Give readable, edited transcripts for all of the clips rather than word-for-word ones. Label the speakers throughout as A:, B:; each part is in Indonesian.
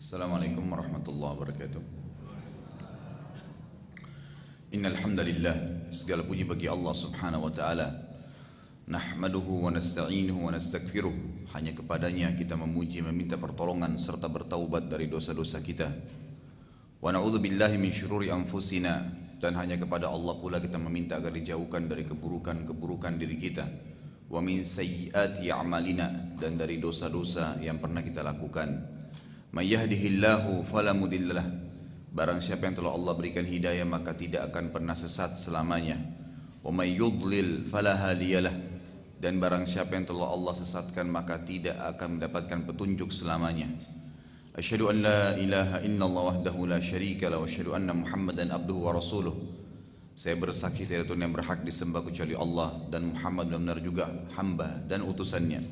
A: Assalamualaikum warahmatullahi wabarakatuh. Innal hamdalillah, segala puji bagi Allah Subhanahu wa taala. Nahmaduhu wa nasta'inuhu wa nastaghfiruh. Hanya kepadanya kita memuji, meminta pertolongan serta bertaubat dari dosa-dosa kita. Wa na'udzu billahi min syururi anfusina, dan hanya kepada Allah pula kita meminta agar dijauhkan dari keburukan-keburukan diri kita. Wa min sayyiati a'malina, dan dari dosa-dosa yang pernah kita lakukan. May yahdihillahu fala mudhillalah, barang siapa yang telah Allah berikan hidayah maka tidak akan pernah sesat selamanya. Wa may yudlil fala hadiyalah, dan barang siapa yang telah Allah sesatkan maka tidak akan mendapatkan petunjuk selamanya. Asyhadu an la ilaha illallah wahdahu la syarika lahu wa asyhadu anna Muhammadan abduhu wa rasuluh. Saya bersaksi tiada Tuhan yang berhak disembah kecuali Allah, dan Muhammad benar juga hamba dan utusannya.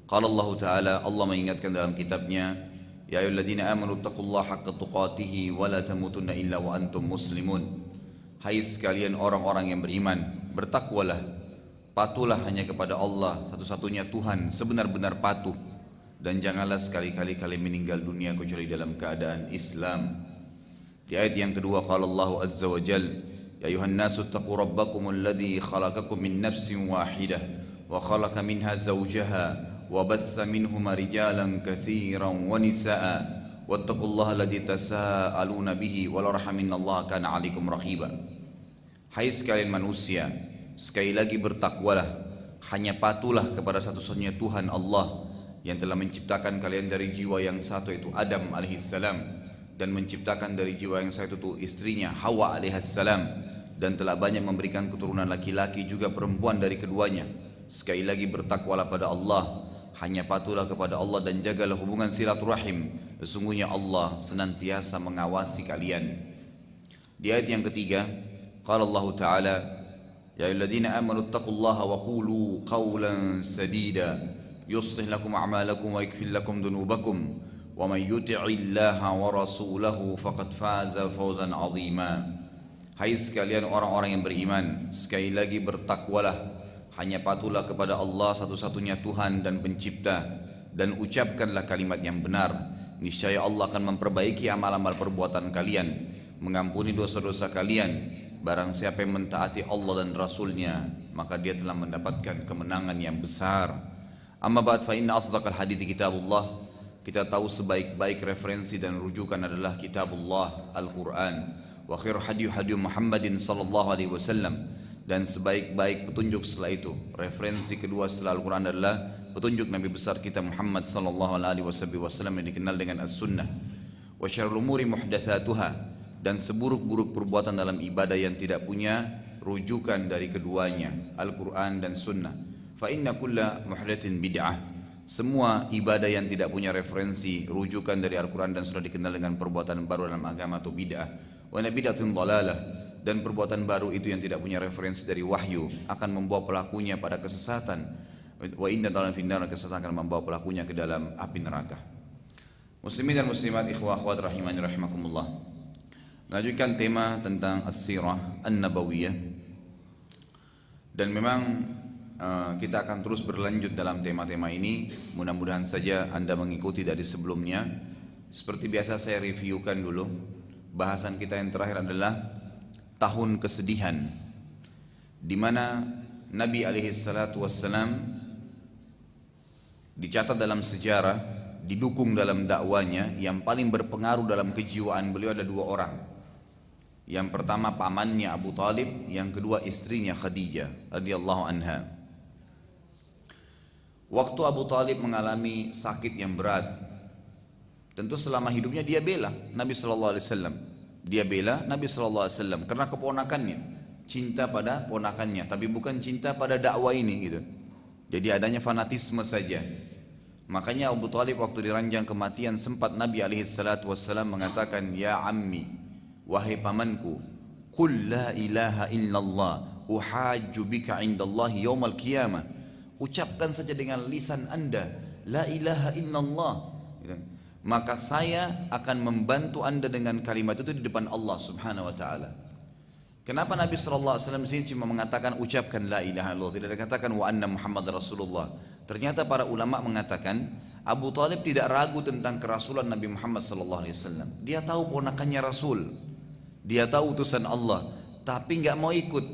A: Qala Allah Ta'ala, Allah mengingatkan dalam kitabnya, Ya ayyuhalladzina amanu taqullaha haqqa tuqatih wa la tamutunna illa wa antum muslimun. Hai sekalian orang-orang yang beriman, bertakwalah, patuhlah hanya kepada Allah satu-satunya Tuhan sebenar-benar patuh, dan janganlah sekali-kali kalian meninggal dunia kecuali dalam keadaan Islam. Di ayat yang kedua, qala Allah azza wa jalla, Ya ayuhan nasu taqu rabbakumul ladzi khalaqakum min nafsin wahidah wa khalaqa minha zawjaha وبث منهما رجالا كثيرا ونساء واتقوا الله الذي تساءلون به والأرحام إن الله كان عليكم رقيبا. Hai sekalian manusia, sekali lagi bertakwalah, hanya patuhlah kepada satu-satunya Tuhan Allah yang telah menciptakan kalian dari jiwa yang satu, yaitu Adam alaihissalam, dan menciptakan dari jiwa yang satu itu istrinya Hawa alaihissalam, dan telah banyak memberikan keturunan laki-laki juga perempuan dari keduanya. Sekali lagi bertakwalah pada Allah, hanya patuhlah kepada Allah dan jagalah hubungan silaturahim. Sesungguhnya Allah senantiasa mengawasi kalian. Di ayat yang ketiga, qala Allah Ta'ala, Ya ayyuhalladzina amanu taqullaha wa qulu qawlan sadida yuslih lakum a'malakum wa yaghfir lakum dhunubakum wa man yuti'illaha wa rasulahu faqad faza fawzan 'azima. Hai sekalian orang-orang yang beriman, sekali lagi bertakwalah, hanya patuhlah kepada Allah satu-satunya Tuhan dan pencipta, dan ucapkanlah kalimat yang benar. Niscaya Allah akan memperbaiki amal-amal perbuatan kalian, mengampuni dosa-dosa kalian. Barang siapa yang mentaati Allah dan Rasulnya, maka dia telah mendapatkan kemenangan yang besar. Amma ba'd, fa inna asdaqal hadithi kitabullah. Kita tahu sebaik-baik referensi dan rujukan adalah kitabullah, Al-Quran. Wa khairu hadyu Muhammadin sallallahu alaihi wasallam, dan sebaik-baik petunjuk setelah itu, referensi kedua setelah Al-Quran adalah petunjuk Nabi besar kita Muhammad sallallahu alaihi wasallam yang dikenal dengan As-Sunnah. Wa syarrul umuri muhdatsatuha, dan seburuk-buruk perbuatan dalam ibadah yang tidak punya rujukan dari keduanya, Al-Quran dan Sunnah. Fa inna kulla muhdatsin bid'ah, semua ibadah yang tidak punya referensi rujukan dari Al-Quran dan Sunnah dikenal dengan perbuatan baru dalam agama atau bid'ah. Wa bid'atun dhalalah, dan perbuatan baru itu yang tidak punya referensi dari wahyu akan membawa pelakunya pada kesesatan. Wa inna dalam finnar, kesesatan akan membawa pelakunya ke dalam api neraka. Muslimin dan muslimat, ikhwah akhwat rahimani rahimakumullah. Lanjutkan tema tentang as-sirah an-nabawiyah, dan memang kita akan terus berlanjut dalam tema-tema ini. Mudah-mudahan saja Anda mengikuti dari sebelumnya. Seperti biasa saya reviewkan dulu. Bahasan kita yang terakhir adalah tahun kesedihan, di mana Nabi alaihissalatu wassalam dicatat dalam sejarah, didukung dalam dakwanya. Yang paling berpengaruh dalam kejiwaan beliau ada dua orang. Yang pertama pamannya Abu Talib, yang kedua istrinya Khadijah radhiyallahu anha. Waktu Abu Talib mengalami sakit yang berat, tentu selama hidupnya dia bela Nabi sallallahu alaihi wasallam. Dia bela Nabi sallallahu alaihi wasallam karena keponakannya, cinta pada ponakannya, tapi bukan cinta pada dakwah ini gitu. Jadi adanya fanatisme saja. Makanya Abu Talib waktu diranjang kematian sempat Nabi alaihi salatu wasallam mengatakan, Ya ammi, wahai pamanku, qul la ilaha illallah uhajju bika indallahi yaumal qiyamah. Ucapkan saja dengan lisan Anda la ilaha illallah, gitu. Maka saya akan membantu Anda dengan kalimat itu di depan Allah Subhanahu wa taala. Kenapa Nabi sallallahu alaihi wasallam sini cuma mengatakan ucapkan la ilaha illallah, tidak dikatakan wa anna Muhammad Rasulullah? Ternyata para ulama mengatakan Abu Talib tidak ragu tentang kerasulan Nabi Muhammad SAW. Dia tahu ponakannya Rasul, dia tahu utusan Allah, tapi nggak mau ikut.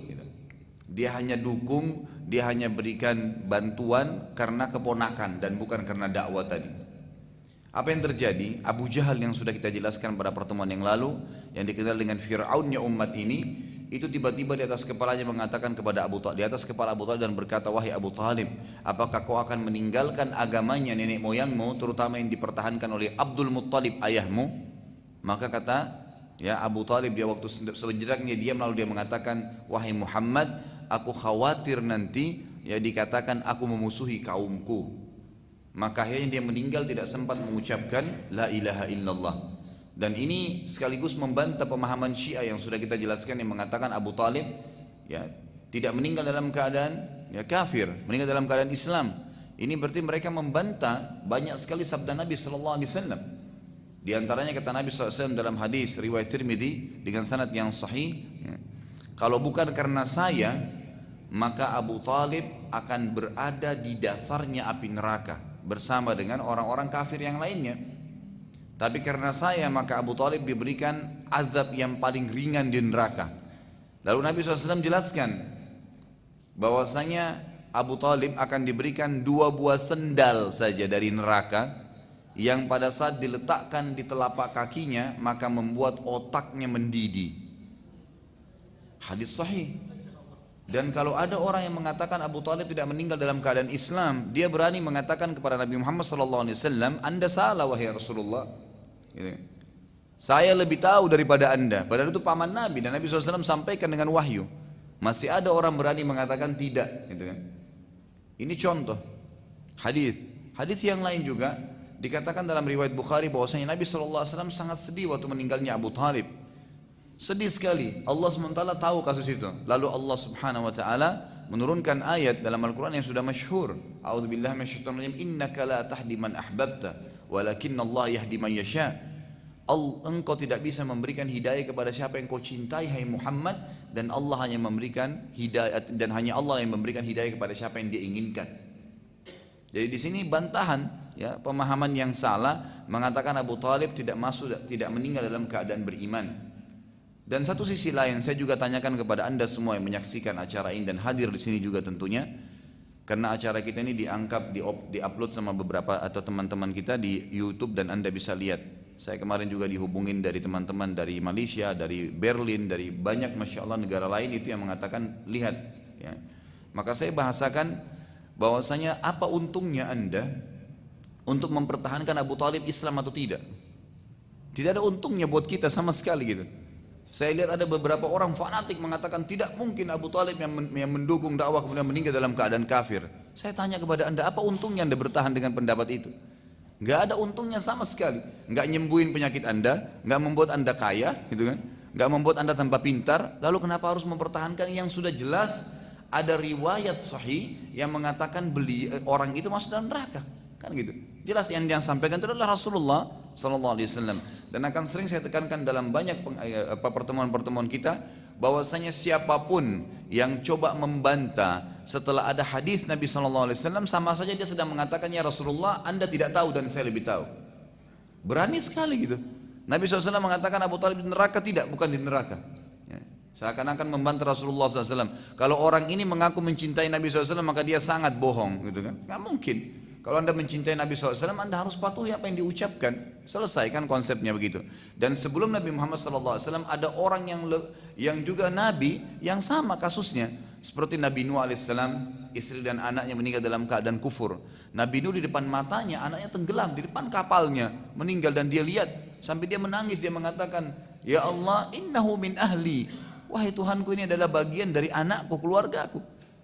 A: Dia hanya dukung, dia hanya berikan bantuan karena keponakan dan bukan karena dakwah tadi. Apa yang terjadi? Abu Jahal yang sudah kita jelaskan pada pertemuan yang lalu, yang dikenal dengan Fir'aunnya umat ini, itu tiba-tiba di atas kepalanya mengatakan kepada Abu Talib, di atas kepala Abu Talib, dan berkata, wahai Abu Talib, apakah kau akan meninggalkan agamanya nenek moyangmu, terutama yang dipertahankan oleh Abdul Muttalib ayahmu? Maka kata ya Abu Talib, dia waktu sejeraknya diam, lalu dia mengatakan, wahai Muhammad, aku khawatir nanti ya dikatakan aku memusuhi kaumku. Maka akhirnya dia meninggal tidak sempat mengucapkan la ilaha illallah. Dan ini sekaligus membantah pemahaman Syiah yang sudah kita jelaskan, yang mengatakan Abu Talib ya tidak meninggal dalam keadaan ya kafir, meninggal dalam keadaan Islam. Ini berarti mereka membantah banyak sekali sabda Nabi sallallahu alaihi wasallam. Di antaranya kata Nabi SAW dalam hadis riwayat Tirmidzi dengan sanad yang sahih, ya, kalau bukan karena saya, maka Abu Talib akan berada di dasarnya api neraka bersama dengan orang-orang kafir yang lainnya. Tapi karena saya, maka Abu Talib diberikan azab yang paling ringan di neraka. Lalu Nabi SAW jelaskan bahwasanya Abu Talib akan diberikan 2 buah sendal saja dari neraka, yang pada saat diletakkan di telapak kakinya maka membuat otaknya mendidih. Hadis sahih. Dan kalau ada orang yang mengatakan Abu Talib tidak meninggal dalam keadaan Islam, dia berani mengatakan kepada Nabi Muhammad SAW, Anda salah wahai Rasulullah, gitu. Saya lebih tahu daripada Anda. Padahal itu paman Nabi, dan Nabi SAW sampaikan dengan wahyu. Masih ada orang berani mengatakan tidak, gitu kan. Ini contoh hadis. Hadis yang lain juga dikatakan dalam riwayat Bukhari bahwasanya Nabi SAW sangat sedih waktu meninggalnya Abu Talib. Sedih sekali. Allah SWT tahu kasus itu. Lalu Allah Subhanahu wa taala menurunkan ayat dalam Al-Qur'an yang sudah masyhur. A'udzubillahi minasyaitonir rajim. Innaka la tahdi man ahbabta, walakinnallaha yahdi man yasha. Engkau tidak bisa memberikan hidayah kepada siapa yang kau cintai, hai Muhammad, dan Allah hanya memberikan hidayah, dan hanya Allah yang memberikan hidayah kepada siapa yang Dia inginkan. Jadi di sini bantahan ya pemahaman yang salah mengatakan Abu Talib tidak meninggal dalam keadaan beriman. Dan satu sisi lain saya juga tanyakan kepada Anda semua yang menyaksikan acara ini dan hadir di sini juga tentunya, karena acara kita ini diangkat, diupload sama beberapa atau teman-teman kita di YouTube dan Anda bisa lihat. Saya kemarin juga dihubungin dari teman-teman dari Malaysia, dari Berlin, dari banyak masya Allah negara lain itu yang mengatakan lihat. Ya. Maka saya bahasakan bahwasanya apa untungnya Anda untuk mempertahankan Abu Talib Islam atau tidak? Tidak ada untungnya buat kita sama sekali gitu. Saya lihat ada beberapa orang fanatik mengatakan tidak mungkin Abu Talib yang mendukung dakwah kemudian meninggal dalam keadaan kafir. Saya tanya kepada Anda, apa untungnya Anda bertahan dengan pendapat itu? Gak ada untungnya sama sekali. Gak nyembuhin penyakit Anda, gak membuat Anda kaya, gitu kan? Gak membuat Anda tambah pintar. Lalu kenapa harus mempertahankan yang sudah jelas ada riwayat sahih yang mengatakan orang itu masuk dalam neraka, kan gitu? Jelas yang sampaikan itu adalah Rasulullah Sallallahu Alaihi Wasallam. Dan akan sering saya tekankan dalam banyak pertemuan-pertemuan kita bahwasanya siapapun yang coba membantah setelah ada hadis Nabi Sallallahu Alaihi Wasallam, sama saja dia sedang mengatakan ya Rasulullah Anda tidak tahu dan saya lebih tahu. Berani sekali gitu. Nabi SAW mengatakan Abu Talib di neraka, tidak, bukan di neraka. Ya. Seakan-akan membantah Rasulullah SAW. Kalau orang ini mengaku mencintai Nabi SAW maka dia sangat bohong, gitu kan? Gak mungkin. Kalau Anda mencintai Nabi SAW, Anda harus patuhi apa yang diucapkan. Selesai kan konsepnya begitu. Dan sebelum Nabi Muhammad SAW ada orang yang juga Nabi yang sama kasusnya. Seperti Nabi Nuh AS, istri dan anaknya meninggal dalam keadaan kufur. Nabi Nuh di depan matanya, anaknya tenggelam di depan kapalnya, meninggal, dan dia lihat. Sampai dia menangis, dia mengatakan, Ya Allah, innahu min ahli. Wahai Tuhanku, ini adalah bagian dari anakku, keluargaku.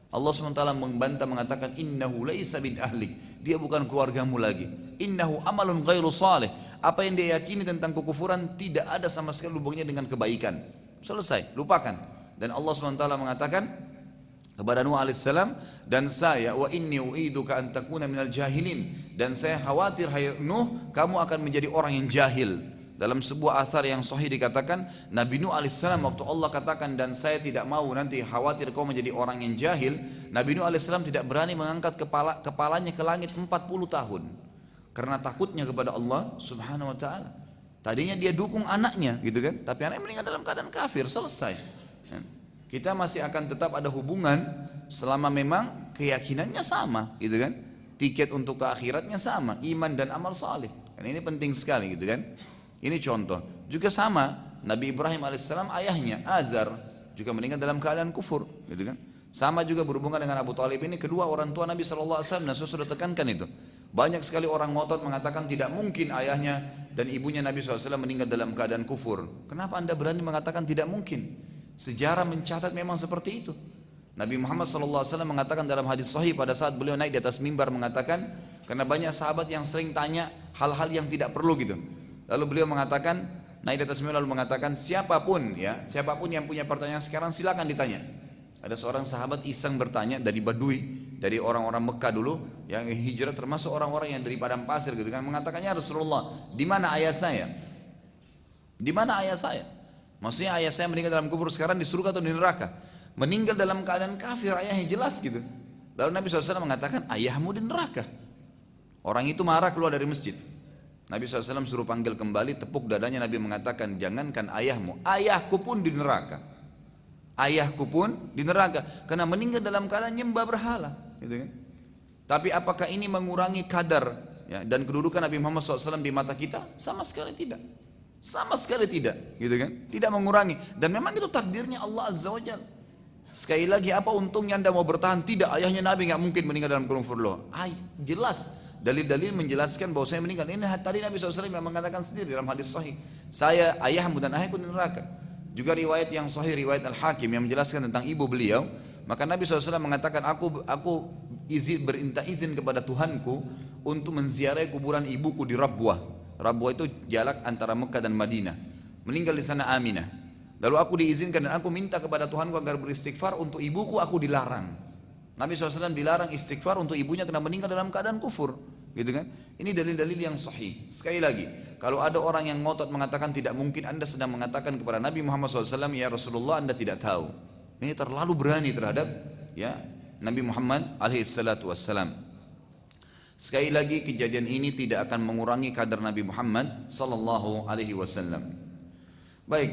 A: Allah SWT membantah mengatakan innahu laisa bin ahlik, dia bukan keluargamu lagi. Innahu amalun ghairu salih, apa yang dia yakini tentang kekufuran tidak ada sama sekali hubungannya dengan kebaikan. Selesai, lupakan. Dan Allah SWT mengatakan kepada Nuh alaihissalam, dan saya wa inni u'iduka an takuna minal jahilin, dan saya khawatir hai Nuh kamu akan menjadi orang yang jahil. Dalam sebuah athar yang sahih dikatakan Nabi Nuh alaihissalam waktu Allah katakan dan saya tidak mau nanti khawatir kau menjadi orang yang jahil, Nabi Nuh alaihissalam tidak berani mengangkat kepalanya ke langit 40 tahun. karena takutnya kepada Allah Subhanahu wa taala. Tadinya dia dukung anaknya gitu kan, tapi anaknya meninggal dalam keadaan kafir, selesai. Kita masih akan tetap ada hubungan selama memang keyakinannya sama gitu kan. Tiket untuk ke akhiratnya sama, iman dan amal saleh. Kan ini penting sekali gitu kan. Ini contoh. Juga sama, Nabi Ibrahim alaihissalam ayahnya Azar juga meninggal dalam keadaan kufur gitu kan. Sama juga berhubungan dengan Abu Talib ini, kedua orang tua Nabi SAW. Nah, saya sudah tekankan itu. Banyak sekali orang ngotot mengatakan tidak mungkin ayahnya dan ibunya Nabi SAW meninggal dalam keadaan kufur. Kenapa anda berani mengatakan tidak mungkin? Sejarah mencatat memang seperti itu. Nabi Muhammad SAW mengatakan dalam hadis sahih pada saat beliau naik di atas mimbar mengatakan, karena banyak sahabat yang sering tanya hal-hal yang tidak perlu gitu. Lalu beliau mengatakan, naik di atas mimbar lalu mengatakan, siapapun yang punya pertanyaan sekarang silakan ditanya. Ada seorang sahabat iseng bertanya dari Badui, dari orang-orang Mekah dulu yang hijrah, termasuk orang-orang yang dari padang pasir gitu kan, mengatakannya, Rasulullah, di mana ayah saya? Di mana ayah saya? Maksudnya ayah saya meninggal dalam kubur sekarang di surga atau di neraka? Meninggal dalam keadaan kafir, ayahnya jelas gitu. Lalu Nabi SAW mengatakan, ayahmu di neraka. Orang itu marah keluar dari masjid. Nabi SAW suruh panggil kembali, tepuk dadanya, Nabi mengatakan, jangankan ayahmu, ayahku pun di neraka. Ayahku pun di neraka karena meninggal dalam keadaan nyembah berhala gitu kan. Tapi apakah ini mengurangi kadar ya, dan kedudukan Nabi Muhammad SAW di mata kita? Sama sekali tidak. Sama sekali tidak gitu kan. Tidak mengurangi. Dan memang itu takdirnya Allah Azza wa Jalla. Sekali lagi, apa untungnya anda mau bertahan? Tidak, ayahnya Nabi nggak mungkin meninggal dalam kufur loh. Jelas dalil-dalil menjelaskan bahwa saya meninggal. Ini tadi Nabi SAW yang mengatakan sendiri dalam hadis sahih, saya, ayahmu dan ayahku di neraka. Juga riwayat yang sahih, riwayat Al-Hakim yang menjelaskan tentang ibu beliau. Maka Nabi SAW mengatakan, aku minta izin kepada Tuhanku untuk menziarahi kuburan ibuku di Rabwah. Rabwah itu jarak antara Mekah dan Madinah. Meninggal di sana Aminah. Lalu aku diizinkan dan aku minta kepada Tuhanku agar beristighfar untuk ibuku, aku dilarang. Nabi SAW dilarang istighfar untuk ibunya karena meninggal dalam keadaan kufur. Gitu kan? Ini dalil-dalil yang sahih. Sekali lagi, kalau ada orang yang ngotot mengatakan tidak mungkin, anda sedang mengatakan kepada Nabi Muhammad SAW, ya Rasulullah, anda tidak tahu. Ini terlalu berani terhadap ya Nabi Muhammad SAW. Sekali lagi, kejadian ini tidak akan mengurangi kadar Nabi Muhammad SAW. Baik,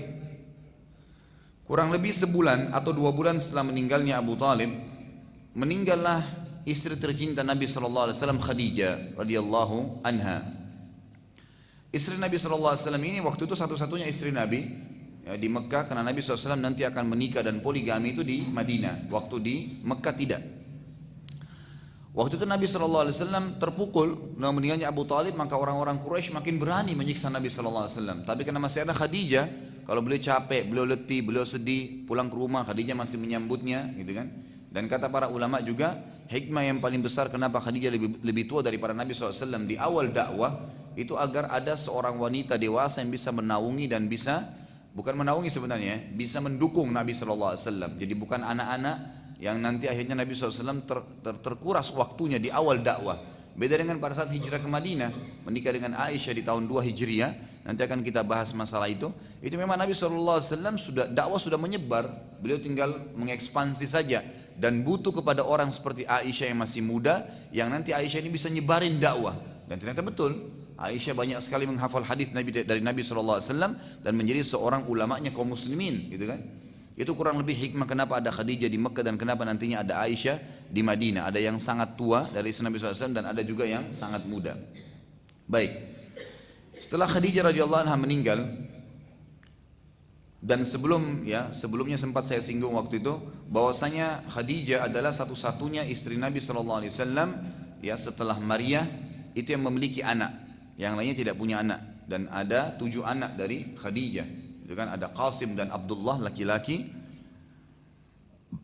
A: kurang lebih sebulan atau 2 bulan setelah meninggalnya Abu Talib, meninggallah istri tercinta Nabi SAW, Khadijah radhiyallahu anha. Istri Nabi SAW ini waktu itu satu-satunya istri Nabi ya, di Mekah, karena Nabi SAW nanti akan menikah dan poligami itu di Madinah, waktu di Mekah tidak. Waktu itu Nabi SAW terpukul dengan meninggalnya Abu Talib, maka orang-orang Quraisy makin berani menyiksa Nabi SAW. Tapi karena masih ada Khadijah, kalau beliau capek, beliau letih, beliau sedih, pulang ke rumah, Khadijah masih menyambutnya gitu kan. Dan kata para ulama juga, hikmah yang paling besar kenapa Khadijah lebih tua daripada Nabi SAW di awal dakwah, itu agar ada seorang wanita dewasa yang bisa menaungi dan bisa, bukan menaungi sebenarnya, bisa mendukung Nabi SAW. Jadi bukan anak-anak yang nanti akhirnya Nabi SAW terkuras waktunya di awal dakwah. Beda dengan pada saat hijrah ke Madinah, menikah dengan Aisyah di tahun 2 Hijriah, nanti akan kita bahas masalah itu. Itu memang Nabi SAW dakwah sudah menyebar, beliau tinggal mengekspansi saja dan butuh kepada orang seperti Aisyah yang masih muda, yang nanti Aisyah ini bisa nyebarin dakwah. Dan ternyata betul, Aisyah banyak sekali menghafal hadis dari Nabi SAW dan menjadi seorang ulamanya kaum muslimin, gitu kan? Itu kurang lebih hikmah kenapa ada Khadijah di Mekah dan kenapa nantinya ada Aisyah di Madinah. Ada yang sangat tua dari istri Nabi SAW dan ada juga yang sangat muda. Baik, setelah Khadijah radhiyallahu anha meninggal, dan sebelumnya sempat saya singgung waktu itu bahwasanya Khadijah adalah satu-satunya istri Nabi SAW ya setelah Maria itu yang memiliki anak, yang lainnya tidak punya anak. Dan ada 7 anak dari Khadijah. Itu kan ada Qasim dan Abdullah laki-laki.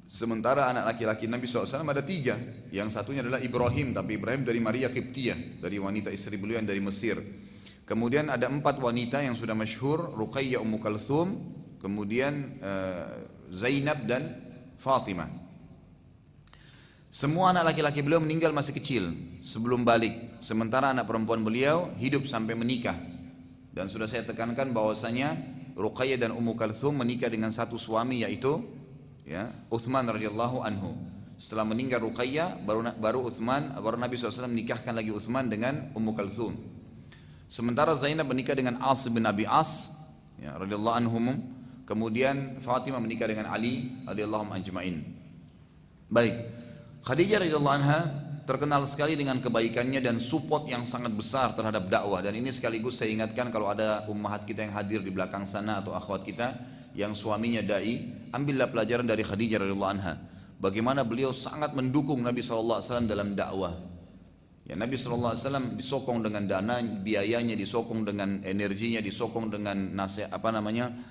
A: Sementara anak laki-laki Nabi SAW ada 3. Yang satunya adalah Ibrahim, tapi Ibrahim dari Maria Qibtiyah, dari wanita istri beliau yang dari Mesir. Kemudian ada 4 wanita yang sudah masyhur, Ruqayyah, Ummu Kalthum, kemudian Zainab dan Fatimah. Semua anak laki-laki beliau meninggal masih kecil sebelum balik. Sementara anak perempuan beliau hidup sampai menikah. Dan sudah saya tekankan bahwasanya Ruqayyah dan Ummu Kalthum menikah dengan satu suami, yaitu ya, Uthman radhiyallahu anhu. Setelah meninggal Ruqayyah, baru Nabi SAW menikahkan lagi Uthman dengan Ummu Kalthum. Sementara Zainab menikah dengan As bin Abi As, ya, radhiyallahu anhum. Kemudian Fatimah menikah dengan Ali radhiyallahu anhum ajma'in. Baik, Khadijah radhiyallahu anha terkenal sekali dengan kebaikannya dan support yang sangat besar terhadap dakwah. Dan ini sekaligus saya ingatkan kalau ada ummahat kita yang hadir di belakang sana atau akhwat kita yang suaminya dai, ambillah pelajaran dari Khadijah radhiyallahu anha. Bagaimana beliau sangat mendukung Nabi SAW dalam dakwah. Ya, Nabi SAW disokong dengan dana, biayanya, disokong dengan energinya, disokong dengan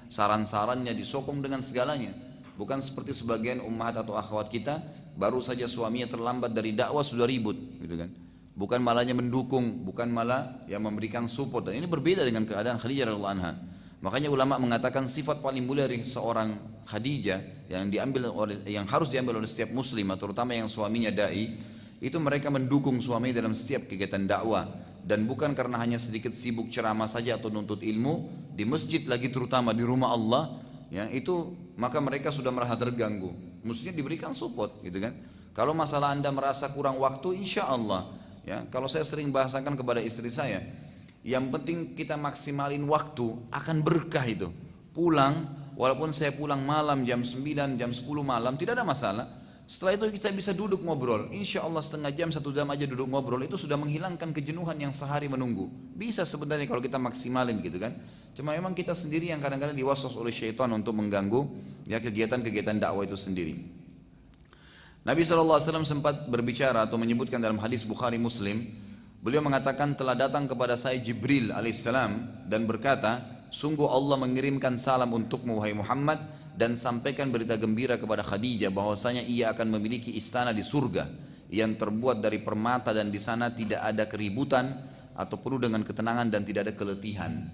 A: saran-sarannya, disokong dengan segalanya. Bukan seperti sebagian ummahat atau akhwat kita, baru saja suaminya terlambat dari dakwah sudah ribut, gitu kan? Bukan malahnya mendukung, bukan malah yang memberikan support. Dan ini berbeda dengan keadaan Khadijah radhiyallahu anha. Makanya ulama mengatakan sifat paling mulia dari seorang Khadijah yang harus diambil oleh setiap muslim, terutama yang suaminya dai, itu mereka mendukung suami dalam setiap kegiatan dakwah, dan bukan karena hanya sedikit sibuk ceramah saja atau nuntut ilmu di masjid, lagi terutama di rumah Allah, ya, itu maka mereka sudah merasa terganggu, mestinya diberikan support, gitu kan. Kalau masalah Anda merasa kurang waktu, insya Allah, ya, kalau saya sering bahasakan kepada istri saya, yang penting kita maksimalin waktu, akan berkah itu. Pulang, walaupun saya pulang malam jam 9, jam 10 malam, tidak ada masalah. Setelah itu kita bisa duduk ngobrol, insya Allah setengah jam, 1 jam aja duduk ngobrol, itu sudah menghilangkan kejenuhan yang sehari menunggu. Bisa sebenarnya kalau kita maksimalin, gitu kan. Cuma memang kita sendiri yang kadang-kadang diwaswas oleh syaitan untuk mengganggu, ya, kegiatan-kegiatan dakwah itu sendiri. Nabi SAW sempat berbicara atau menyebutkan dalam hadis Bukhari Muslim, beliau mengatakan, telah datang kepada saya Jibril alaihissalam dan berkata, sungguh Allah mengirimkan salam untukmu wahai Muhammad, dan sampaikan berita gembira kepada Khadijah bahwasanya ia akan memiliki istana di surga yang terbuat dari permata, dan di sana tidak ada keributan atau penuh dengan ketenangan dan tidak ada keletihan.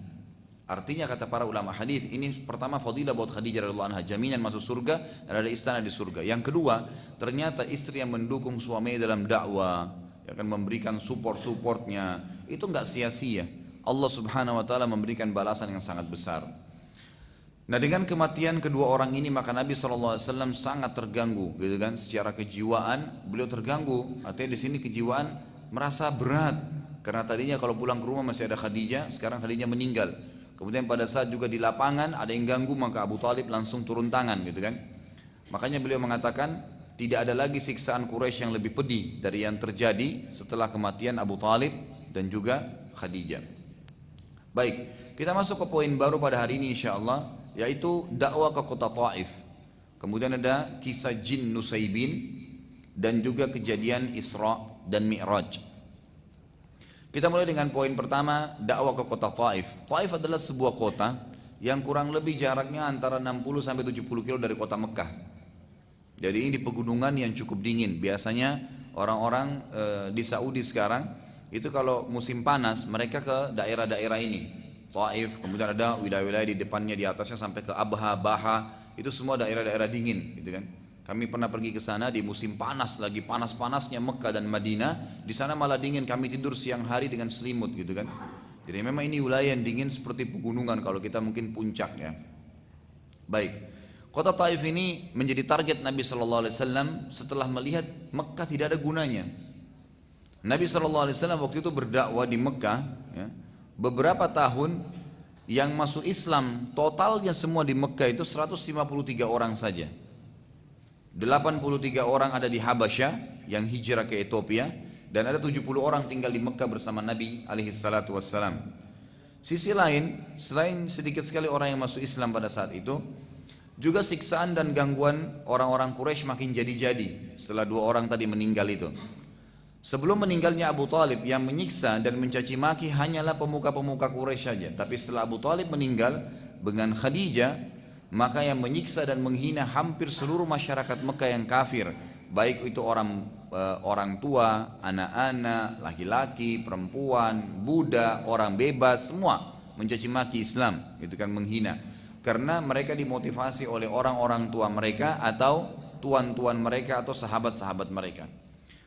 A: Artinya kata para ulama hadis, ini pertama fadilah buat Khadijah radhiyallahu anha, jaminan masuk surga dan ada istana di surga. Yang kedua, ternyata istri yang mendukung suaminya dalam dakwah, yang akan memberikan supportnya, itu enggak sia-sia. Allah Subhanahu wa taala memberikan balasan yang sangat besar. Nah, dengan kematian kedua orang ini, maka Nabi SAW sangat terganggu, gitu kan, secara kejiwaan beliau terganggu. Artinya di sini kejiwaan merasa berat, karena tadinya kalau pulang ke rumah masih ada Khadijah, sekarang Khadijah meninggal. Kemudian pada saat juga di lapangan ada yang ganggu, maka Abu Talib langsung turun tangan, gitu kan. Makanya beliau mengatakan tidak ada lagi siksaan Quraisy yang lebih pedih dari yang terjadi setelah kematian Abu Talib dan juga Khadijah. Baik, kita masuk ke poin baru pada hari ini insyaallah, yaitu dakwah ke kota Taif. Kemudian ada kisah jin Nusaybin dan juga kejadian Isra dan Mi'raj. Kita mulai dengan poin pertama, dakwah ke kota Taif. Taif adalah sebuah kota yang kurang lebih jaraknya antara 60 sampai 70 kilo dari kota Mekah. Jadi ini di pegunungan yang cukup dingin. Biasanya orang-orang di Saudi sekarang itu kalau musim panas mereka ke daerah-daerah ini, Taif, kemudian ada wilayah-wilayah di depannya, di atasnya sampai ke Abha, Baha, itu semua daerah-daerah dingin, gitu kan. Kami pernah pergi ke sana di musim panas, lagi panas-panasnya Mekah dan Madinah, di sana malah dingin, kami tidur siang hari dengan selimut, gitu kan. Jadi memang ini wilayah yang dingin seperti pegunungan, kalau kita mungkin puncak, ya. Baik, kota Taif ini menjadi target Nabi SAW setelah melihat Mekah tidak ada gunanya. Nabi SAW waktu itu berdakwah di Mekah, ya, beberapa tahun. Yang masuk Islam totalnya semua di Mekah itu 153 orang saja. 83 orang ada di Habasyah yang hijrah ke Ethiopia, dan ada 70 orang tinggal di Mekah bersama Nabi alaihissalatu wassalam. Sisi lain, selain sedikit sekali orang yang masuk Islam pada saat itu, juga siksaan dan gangguan orang-orang Quraisy makin jadi-jadi setelah 2 orang tadi meninggal itu. Sebelum meninggalnya Abu Talib, yang menyiksa dan mencaci maki hanyalah pemuka-pemuka Quraisy saja. Tapi setelah Abu Talib meninggal dengan Khadijah, maka yang menyiksa dan menghina hampir seluruh masyarakat Mekah yang kafir, baik itu orang tua, anak-anak, laki-laki, perempuan, budak, orang bebas, semua mencaci maki Islam, itu kan menghina. Karena mereka dimotivasi oleh orang-orang tua mereka atau tuan-tuan mereka atau sahabat-sahabat mereka.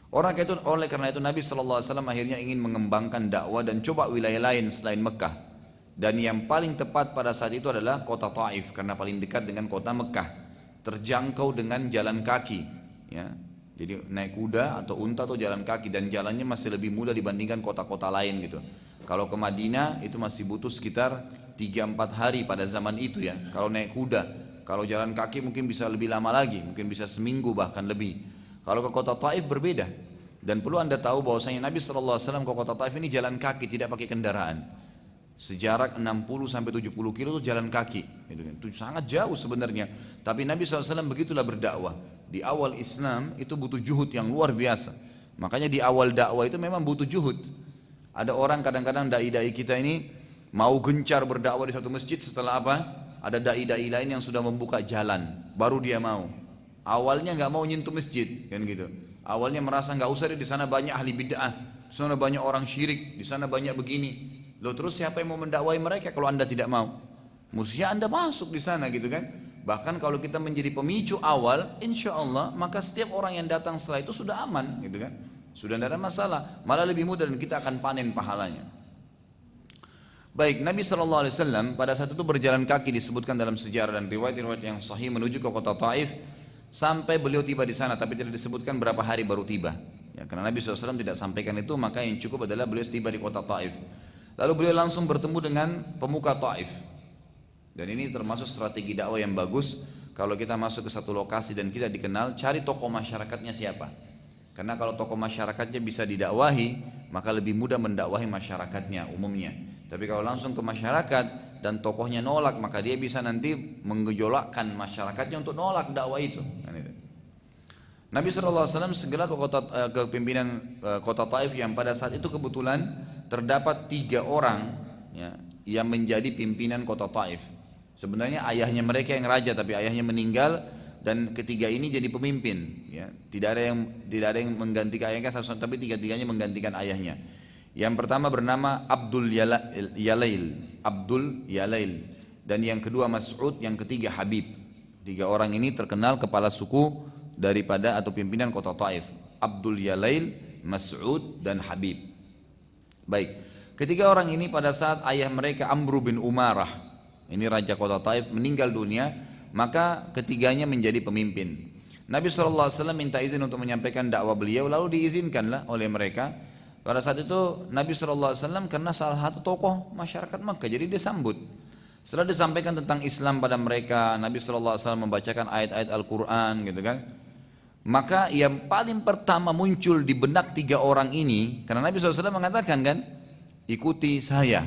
A: Oleh karena itu Nabi SAW akhirnya ingin mengembangkan dakwah dan coba wilayah lain selain Mekah. Dan yang paling tepat pada saat itu adalah kota Taif, karena paling dekat dengan kota Mekah, terjangkau dengan jalan kaki, ya. Jadi naik kuda atau unta atau jalan kaki, dan jalannya masih lebih mudah dibandingkan kota-kota lain gitu. Kalau ke Madinah itu masih butuh sekitar 3-4 hari pada zaman itu ya, kalau naik kuda. Kalau jalan kaki mungkin bisa lebih lama lagi, mungkin bisa seminggu bahkan lebih. Kalau ke kota Taif berbeda. Dan perlu anda tahu bahwasanya Nabi SAW ke kota Taif ini jalan kaki, tidak pakai kendaraan. Sejarak 60-70 kilo itu jalan kaki. Itu sangat jauh sebenarnya. Tapi Nabi SAW begitulah berdakwah. Di awal Islam itu butuh juhud yang luar biasa. Makanya di awal dakwah itu memang butuh juhud. Ada orang kadang-kadang dai-dai kita ini mau gencar berdakwah di satu masjid, setelah apa? Ada dai-dai lain yang sudah membuka jalan, baru dia mau. Awalnya nggak mau nyentuh masjid, kan gitu. Awalnya merasa nggak usah di sana banyak ahli bid'ah, di sana banyak orang syirik, di sana banyak begini. Loh terus siapa yang mau mendakwai mereka kalau anda tidak mau? Mestinya anda masuk di sana gitu kan. Bahkan kalau kita menjadi pemicu awal, insya Allah maka setiap orang yang datang setelah itu sudah aman, gitu kan. Sudah tidak ada masalah, malah lebih mudah dan kita akan panen pahalanya. Baik, Nabi SAW pada saat itu berjalan kaki, disebutkan dalam sejarah dan riwayat-riwayat yang sahih, menuju ke kota Taif sampai beliau tiba di sana, tapi tidak disebutkan berapa hari baru tiba. Ya, karena Nabi SAW tidak sampaikan itu, maka yang cukup adalah beliau tiba di kota Taif. Lalu beliau langsung bertemu dengan pemuka Taif. Dan ini termasuk strategi dakwah yang bagus. Kalau kita masuk ke satu lokasi dan kita dikenal, cari tokoh masyarakatnya siapa. Karena kalau tokoh masyarakatnya bisa didakwahi, maka lebih mudah mendakwahi masyarakatnya umumnya. Tapi kalau langsung ke masyarakat dan tokohnya nolak, maka dia bisa nanti menggejolakkan masyarakatnya untuk nolak dakwah itu. Nabi SAW segera ke pimpinan kota Taif, yang pada saat itu kebetulan terdapat 3 orang ya, yang menjadi pimpinan kota Taif. Sebenarnya ayahnya mereka yang raja, tapi ayahnya meninggal dan ketiga ini jadi pemimpin. Ya. Tidak ada yang menggantikan ayahnya, tapi tiga-tiganya menggantikan ayahnya. Yang pertama bernama Abdul Yalail, dan yang kedua Mas'ud, yang ketiga Habib. 3 orang ini terkenal kepala suku daripada atau pimpinan kota Taif. Abdul Yalail, Mas'ud dan Habib. Baik, ketiga orang ini pada saat ayah mereka Amr bin Umarah, ini raja kota Taif, meninggal dunia, maka ketiganya menjadi pemimpin. Nabi SAW minta izin untuk menyampaikan dakwah beliau, lalu diizinkanlah oleh mereka. Pada saat itu Nabi SAW karena salah satu tokoh masyarakat Makkah, jadi dia sambut. Setelah disampaikan tentang Islam pada mereka, Nabi SAW membacakan ayat-ayat Al-Quran gitu kan. Maka yang paling pertama muncul di benak 3 orang ini, karena Nabi SAW mengatakan kan, ikuti saya.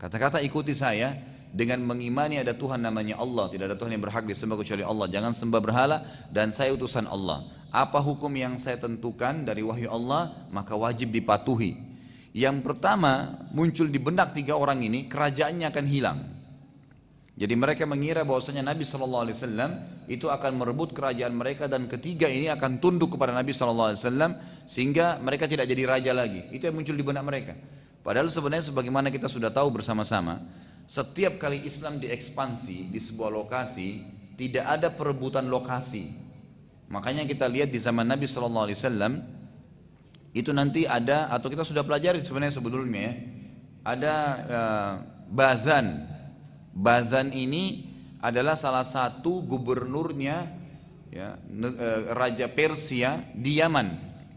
A: Kata-kata ikuti saya, dengan mengimani ada Tuhan namanya Allah, tidak ada Tuhan yang berhak disembah kecuali Allah, jangan sembah berhala, dan saya utusan Allah. Apa hukum yang saya tentukan dari wahyu Allah, maka wajib dipatuhi. Yang pertama muncul di benak 3 orang ini, kerajaannya akan hilang. Jadi mereka mengira bahwasanya Nabi SAW itu akan merebut kerajaan mereka, dan ketiga ini akan tunduk kepada Nabi SAW sehingga mereka tidak jadi raja lagi. Itu yang muncul di benak mereka. Padahal sebenarnya sebagaimana kita sudah tahu bersama-sama, setiap kali Islam diekspansi di sebuah lokasi, tidak ada perebutan lokasi. Makanya kita lihat di zaman Nabi SAW itu nanti ada, atau kita sudah pelajari sebenarnya sebelumnya ya, ada Bazan ini adalah salah satu gubernurnya ya, Raja Persia di Yaman,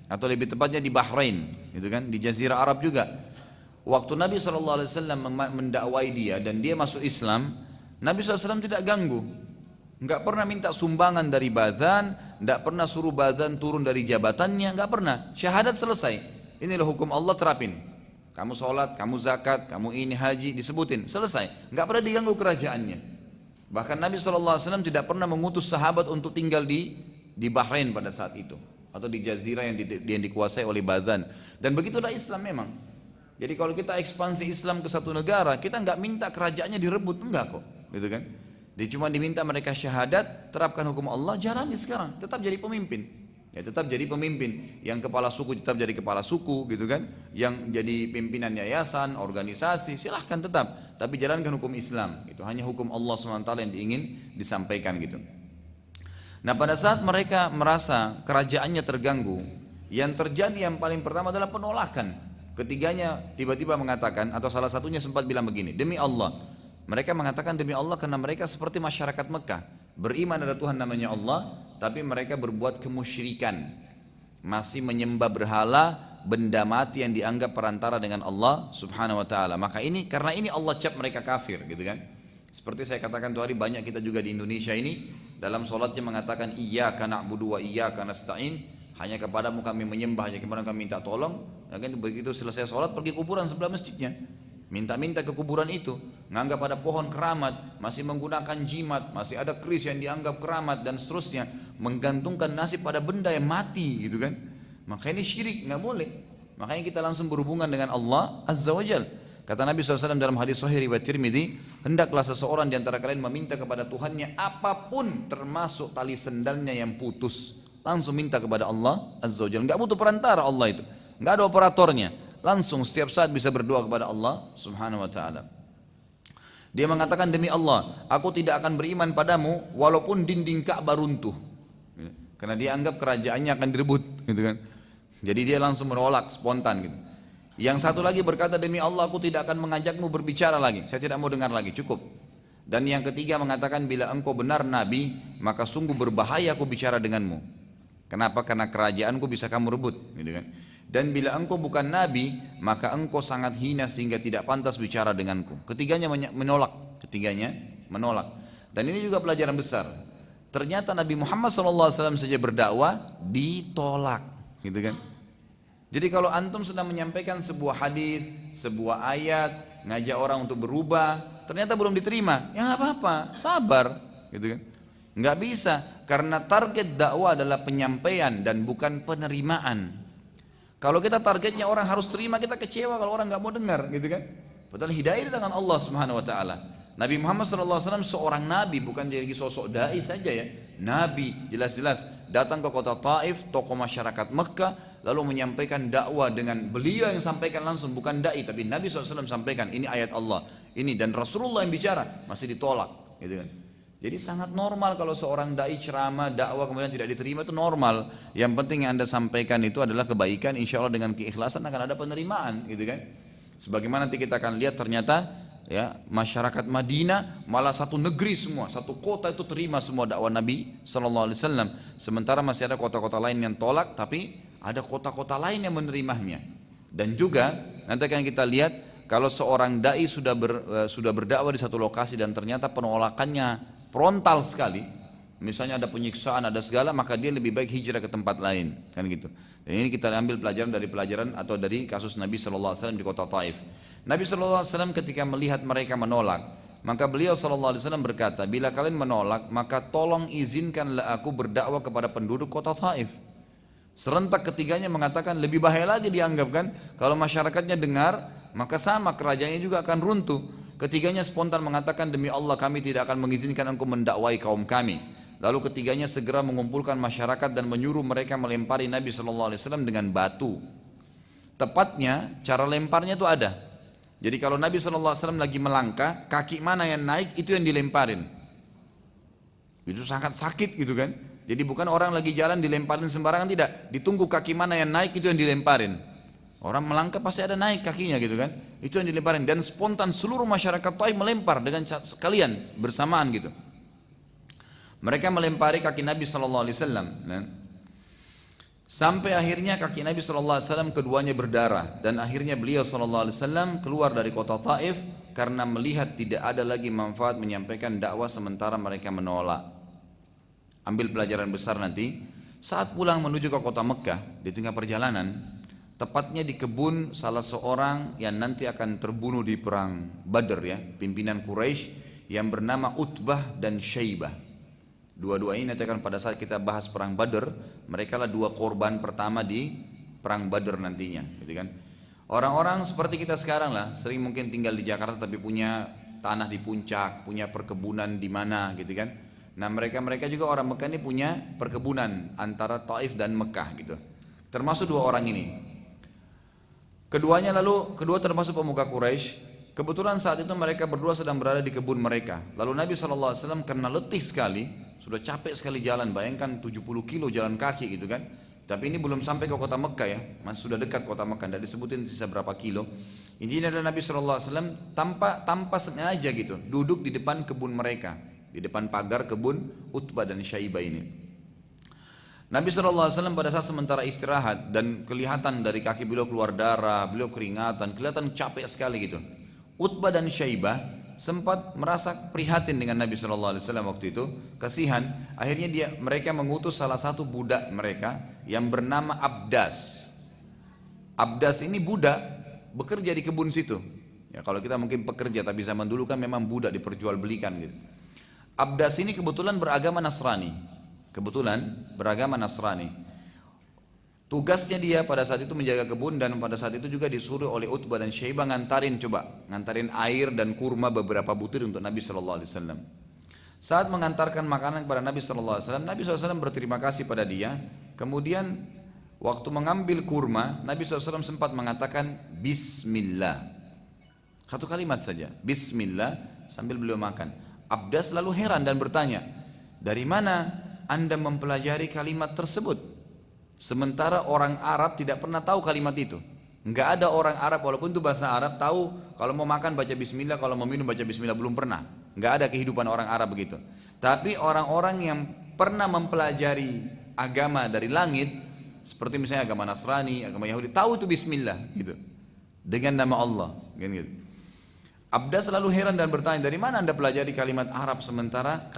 A: atau lebih tepatnya di Bahrain, gitu kan, di Jazirah Arab juga. Waktu Nabi SAW mendakwai dia dan dia masuk Islam, Nabi SAW tidak ganggu, nggak pernah minta sumbangan dari Bazan, nggak pernah suruh Bazan turun dari jabatannya, nggak pernah. Syahadat selesai, inilah hukum Allah, terapin. Kamu sholat, kamu zakat, kamu ini haji, disebutin, selesai. Nggak pernah diganggu kerajaannya. Bahkan Nabi SAW tidak pernah mengutus sahabat untuk tinggal di Bahrain pada saat itu, atau di jazirah yang dikuasai oleh Bazan. Dan begitulah Islam memang. Jadi kalau kita ekspansi Islam ke satu negara, kita nggak minta kerajaannya direbut, enggak kok, gitu kan? Dia cuma diminta mereka syahadat, terapkan hukum Allah, jalani sekarang, tetap jadi pemimpin. Ya tetap jadi pemimpin, yang kepala suku tetap jadi kepala suku gitu kan, yang jadi pimpinan yayasan, organisasi, silahkan tetap, tapi jalankan hukum Islam, itu hanya hukum Allah SWT yang ingin disampaikan gitu. Nah pada saat mereka merasa kerajaannya terganggu, yang terjadi yang paling pertama adalah penolakan. Ketiganya tiba-tiba mengatakan, atau salah satunya sempat bilang begini, demi Allah, mereka mengatakan demi Allah karena mereka seperti masyarakat Mekah, beriman ada Tuhan namanya Allah, tapi mereka berbuat kemusyrikan. masih menyembah berhala, benda mati yang dianggap perantara dengan Allah subhanahu wa ta'ala. Maka ini, karena ini Allah cap mereka kafir gitu kan. Seperti saya katakan tuh hari, banyak kita juga di Indonesia ini dalam sholatnya mengatakan iyyaka na'budu wa iyyaka nasta'in, hanya kepadamu kami menyembah, hanya kepadamu kami minta tolong. Ya kan, begitu selesai sholat pergi kuburan sebelah masjidnya, minta-minta ke kuburan itu, nganggap ada pohon keramat, masih menggunakan jimat, masih ada keris yang dianggap keramat dan seterusnya, menggantungkan nasib pada benda yang mati gitu kan. Maka ini syirik, nggak boleh. Makanya kita langsung berhubungan dengan Allah Azza wa Jal. Kata Nabi SAW dalam hadis Sahih riwayat Tirmidzi, hendaklah seseorang di antara kalian meminta kepada Tuhannya apapun, termasuk tali sendalnya yang putus. Langsung minta kepada Allah Azza wa Jalla. Nggak butuh perantara Allah itu, nggak ada operatornya. Langsung setiap saat bisa berdoa kepada Allah Subhanahu wa Ta'ala. Dia mengatakan, demi Allah, aku tidak akan beriman padamu walaupun dinding Ka'bah runtuh. Karena dia anggap kerajaannya akan direbut, gitu kan. Jadi dia langsung menolak spontan gitu. Yang satu lagi berkata, demi Allah aku tidak akan mengajakmu berbicara lagi, saya tidak mau dengar lagi, cukup. Dan yang ketiga mengatakan, bila engkau benar Nabi, maka sungguh berbahaya aku bicara denganmu. Kenapa? Karena kerajaanku bisa kamu rebut, gitu kan. Dan bila engkau bukan Nabi, maka engkau sangat hina sehingga tidak pantas bicara denganku. Ketiganya menolak, Dan ini juga pelajaran besar. Ternyata Nabi Muhammad SAW saja berdakwah ditolak, gitu kan. Jadi kalau antum sedang menyampaikan sebuah hadis, sebuah ayat, ngajak orang untuk berubah, ternyata belum diterima, ya nggak apa-apa, sabar, gitu kan. Nggak bisa, karena target dakwah adalah penyampaian dan bukan penerimaan. Kalau kita targetnya orang harus terima, kita kecewa kalau orang nggak mau dengar, gitu kan. Padahal hidayah dengan Allah Subhanahu Wa Taala. Nabi Muhammad SAW seorang nabi, bukan jadi sosok dai saja ya. Nabi jelas-jelas datang ke kota Taif, tokoh masyarakat Mekah, lalu menyampaikan dakwah dengan beliau yang sampaikan langsung, bukan dai, tapi Nabi SAW sampaikan ini ayat Allah, ini, dan Rasulullah yang bicara, masih ditolak, gitu kan. Jadi sangat normal kalau seorang dai ceramah, dakwah kemudian tidak diterima, itu normal. Yang penting yang anda sampaikan itu adalah kebaikan, insya Allah dengan keikhlasan akan ada penerimaan, gitu kan. Sebagaimana nanti kita akan lihat ternyata ya, masyarakat Madinah malah satu negeri semua, satu kota itu terima semua dakwah Nabi SAW. Sementara masih ada kota-kota lain yang tolak, tapi ada kota-kota lain yang menerimanya. Dan juga nanti akan kita lihat kalau seorang dai sudah berdakwah di satu lokasi dan ternyata penolakannya frontal sekali, misalnya ada penyiksaan, ada segala, maka dia lebih baik hijrah ke tempat lain, kan gitu. Dan ini kita ambil pelajaran atau dari kasus Nabi SAW di kota Taif. Nabi SAW ketika melihat mereka menolak, maka beliau SAW berkata, bila kalian menolak, maka tolong izinkanlah aku berdakwah kepada penduduk kota Taif. Serentak ketiganya mengatakan, lebih bahaya lagi dianggapkan kalau masyarakatnya dengar, maka sama kerajaannya juga akan runtuh. Ketiganya spontan mengatakan, demi Allah kami tidak akan mengizinkan engkau mendakwai kaum kami. Lalu ketiganya segera mengumpulkan masyarakat dan menyuruh mereka melempari Nabi SAW dengan batu. Tepatnya cara lemparnya itu ada. Jadi kalau Nabi SAW lagi melangkah, kaki mana yang naik itu yang dilemparin. Itu sangat sakit gitu kan. Jadi bukan orang lagi jalan dilemparin sembarangan, tidak. Ditunggu kaki mana yang naik itu yang dilemparin. Orang melangkah pasti ada naik kakinya gitu kan. Itu yang dilemparin. Dan spontan seluruh masyarakat Taif melempar dengan sekalian bersamaan gitu. Mereka melempari kaki Nabi SAW. Sampai akhirnya kaki Nabi SAW keduanya berdarah. Dan akhirnya beliau SAW keluar dari kota Taif karena melihat tidak ada lagi manfaat menyampaikan dakwah sementara mereka menolak. Ambil pelajaran besar nanti. Saat pulang menuju ke kota Mekah, di tengah perjalanan, tepatnya di kebun salah seorang yang nanti akan terbunuh di perang Badr ya, pimpinan Quraisy yang bernama Utbah dan Syaibah. Dua-dua ini nanti akan pada saat kita bahas perang Badr, mereka lah dua korban pertama di perang Badr nantinya, gitu kan. Orang-orang seperti kita sekarang lah, sering mungkin tinggal di Jakarta tapi punya tanah di puncak, punya perkebunan di mana, gitu kan. Nah mereka juga orang Mekah ini punya perkebunan antara Taif dan Mekah gitu. Termasuk dua orang ini. Kedua termasuk pemuka Quraisy. Kebetulan saat itu mereka berdua sedang berada di kebun mereka. Lalu Nabi SAW karena letih sekali, sudah capek sekali jalan, bayangkan 70 kilo jalan kaki gitu kan. Tapi ini belum sampai ke kota Mekah ya, masih sudah dekat kota Mekah, tidak disebutin sisa berapa kilo. Intinya adalah Nabi SAW tanpa sengaja gitu, duduk di depan kebun mereka, di depan pagar kebun Utbah dan Syaibah ini. Nabi SAW pada saat sementara istirahat dan kelihatan dari kaki beliau keluar darah, beliau keringatan, kelihatan capek sekali gitu. Utbah dan Syaibah sempat merasa prihatin dengan Nabi SAW waktu itu, kasihan. Akhirnya mereka mengutus salah satu budak mereka yang bernama Abdas. Abdas ini budak bekerja di kebun situ. Ya, kalau kita mungkin pekerja, tapi zaman dulu kan memang budak diperjualbelikan gitu. Abdas ini kebetulan beragama Nasrani. Tugasnya dia pada saat itu menjaga kebun, dan pada saat itu juga disuruh oleh Utbah dan Syaibah ngantarin air dan kurma beberapa butir untuk Nabi SAW. Saat mengantarkan makanan kepada Nabi SAW, Nabi SAW berterima kasih pada dia. Kemudian waktu mengambil kurma, Nabi SAW sempat mengatakan Bismillah. Satu kalimat saja, Bismillah, sambil beliau makan. Abdas lalu heran dan bertanya, dari mana Anda mempelajari kalimat tersebut? Sementara orang Arab tidak pernah tahu kalimat itu. Enggak ada orang Arab walaupun itu bahasa Arab tahu kalau mau makan baca bismillah, kalau mau minum baca bismillah, belum pernah. Enggak ada kehidupan orang Arab begitu. Tapi orang-orang yang pernah mempelajari agama dari langit, seperti misalnya agama Nasrani, agama Yahudi, tahu itu bismillah gitu. Dengan nama Allah, gitu. Abdas selalu heran dan bertanya, dari mana Anda pelajari kalimat Arab sementara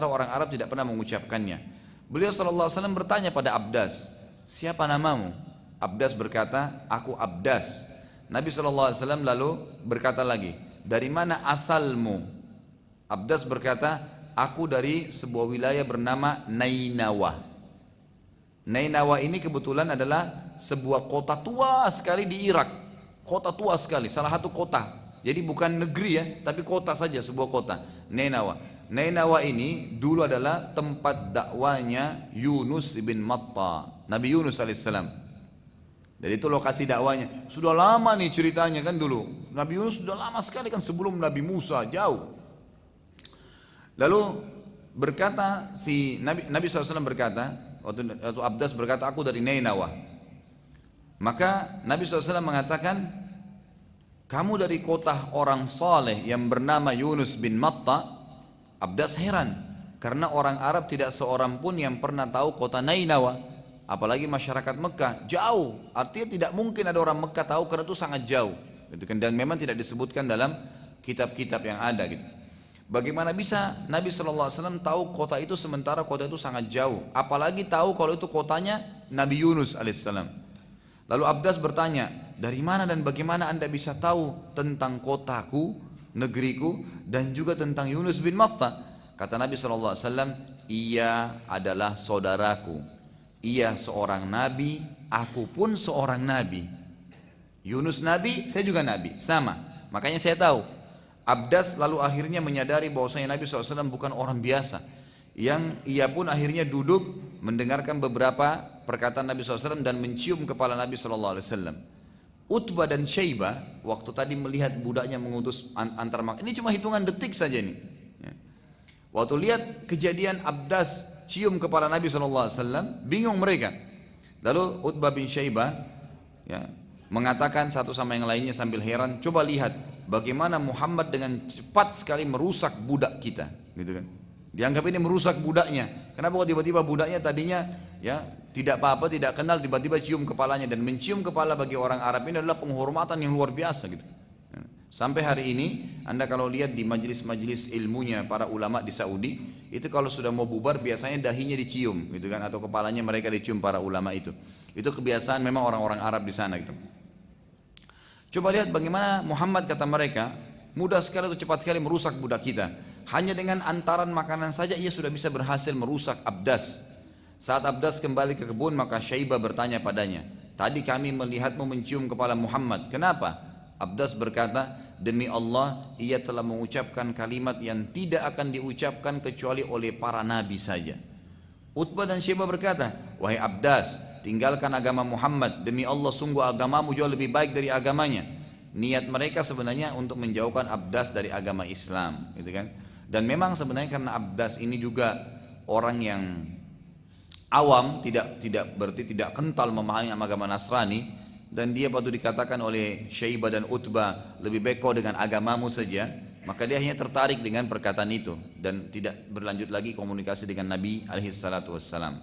A: orang Arab tidak pernah mengucapkannya? Beliau SAW bertanya pada Abdas, siapa namamu? Abdas berkata, aku Abdas. Nabi SAW lalu berkata lagi, dari mana asalmu? Abdas berkata, aku dari sebuah wilayah bernama Nainawa. Nainawa ini kebetulan adalah sebuah kota tua sekali di Irak. Kota tua sekali, salah satu kota. Jadi bukan negeri ya, tapi kota saja, sebuah kota, Nainawa. Nainawa ini dulu adalah tempat dakwanya Yunus bin Matta, Nabi Yunus alaihissalam. Jadi itu lokasi dakwanya. Sudah lama nih ceritanya kan dulu. Nabi Yunus sudah lama sekali kan, sebelum Nabi Musa, jauh. Lalu berkata Nabi SAW berkata, waktu Abdas berkata, aku dari Nainawa. Maka Nabi SAW mengatakan, kamu dari kota orang saleh yang bernama Yunus bin Matta. Abdas heran, karena orang Arab tidak seorang pun yang pernah tahu kota Nainawa, apalagi masyarakat Mekah, jauh. Artinya tidak mungkin ada orang Mekah tahu karena itu sangat jauh, gitu kan? Dan memang tidak disebutkan dalam kitab-kitab yang ada gitu. Bagaimana bisa Nabi SAW tahu kota itu sementara kota itu sangat jauh, apalagi tahu kalau itu kotanya Nabi Yunus alaihissalam. Lalu Abdas bertanya, dari mana dan bagaimana Anda bisa tahu tentang kotaku, negeriku, dan juga tentang Yunus bin Matta? Kata Nabi SAW, ia adalah saudaraku, ia seorang nabi, aku pun seorang nabi. Yunus nabi, saya juga nabi, sama. Makanya saya tahu. Abdas lalu akhirnya menyadari bahwasanya Nabi SAW bukan orang biasa, yang ia pun akhirnya duduk mendengarkan beberapa perkataan Nabi SAW dan mencium kepala Nabi SAW. Utbah dan Syaibah waktu tadi melihat budaknya mengutus antar makan, ini cuma hitungan detik saja nih. Waktu lihat kejadian Abdas cium kepala Nabi SAW, bingung mereka. Lalu Utbah bin Syaibah ya, mengatakan satu sama yang lainnya sambil heran, coba lihat bagaimana Muhammad dengan cepat sekali merusak budak kita, gitu kan? Dianggap ini merusak budaknya. Kenapa kok tiba-tiba budaknya tadinya ya tidak apa-apa, tidak kenal, tiba-tiba cium kepalanya, dan mencium kepala bagi orang Arab ini adalah penghormatan yang luar biasa gitu. Sampai hari ini Anda kalau lihat di majelis-majelis ilmunya para ulama di Saudi, itu kalau sudah mau bubar biasanya dahinya dicium gitu kan, atau kepalanya mereka dicium para ulama itu. Itu kebiasaan memang orang-orang Arab di sana gitu. Coba lihat bagaimana Muhammad, kata mereka, mudah sekali atau cepat sekali merusak budak kita. Hanya dengan antaran makanan saja ia sudah bisa berhasil merusak Abdas. Saat Abdas kembali ke kebun, maka Syaibah bertanya padanya, tadi kami melihatmu mencium kepala Muhammad, kenapa? Abdas berkata, demi Allah ia telah mengucapkan kalimat yang tidak akan diucapkan kecuali oleh para nabi saja. Utbah dan Syaibah berkata, wahai Abdas, tinggalkan agama Muhammad, demi Allah sungguh agamamu jauh lebih baik dari agamanya. Niat mereka sebenarnya untuk menjauhkan Abdas dari agama Islam, gitu kan? Dan memang sebenarnya karena Abdas ini juga orang yang awam, berarti tidak kental memahami agama Nasrani, dan dia patut dikatakan oleh Syaibah dan Utbah, lebih baik kau dengan agamamu saja, maka dia hanya tertarik dengan perkataan itu dan tidak berlanjut lagi komunikasi dengan Nabi alaihi salatu wassalam.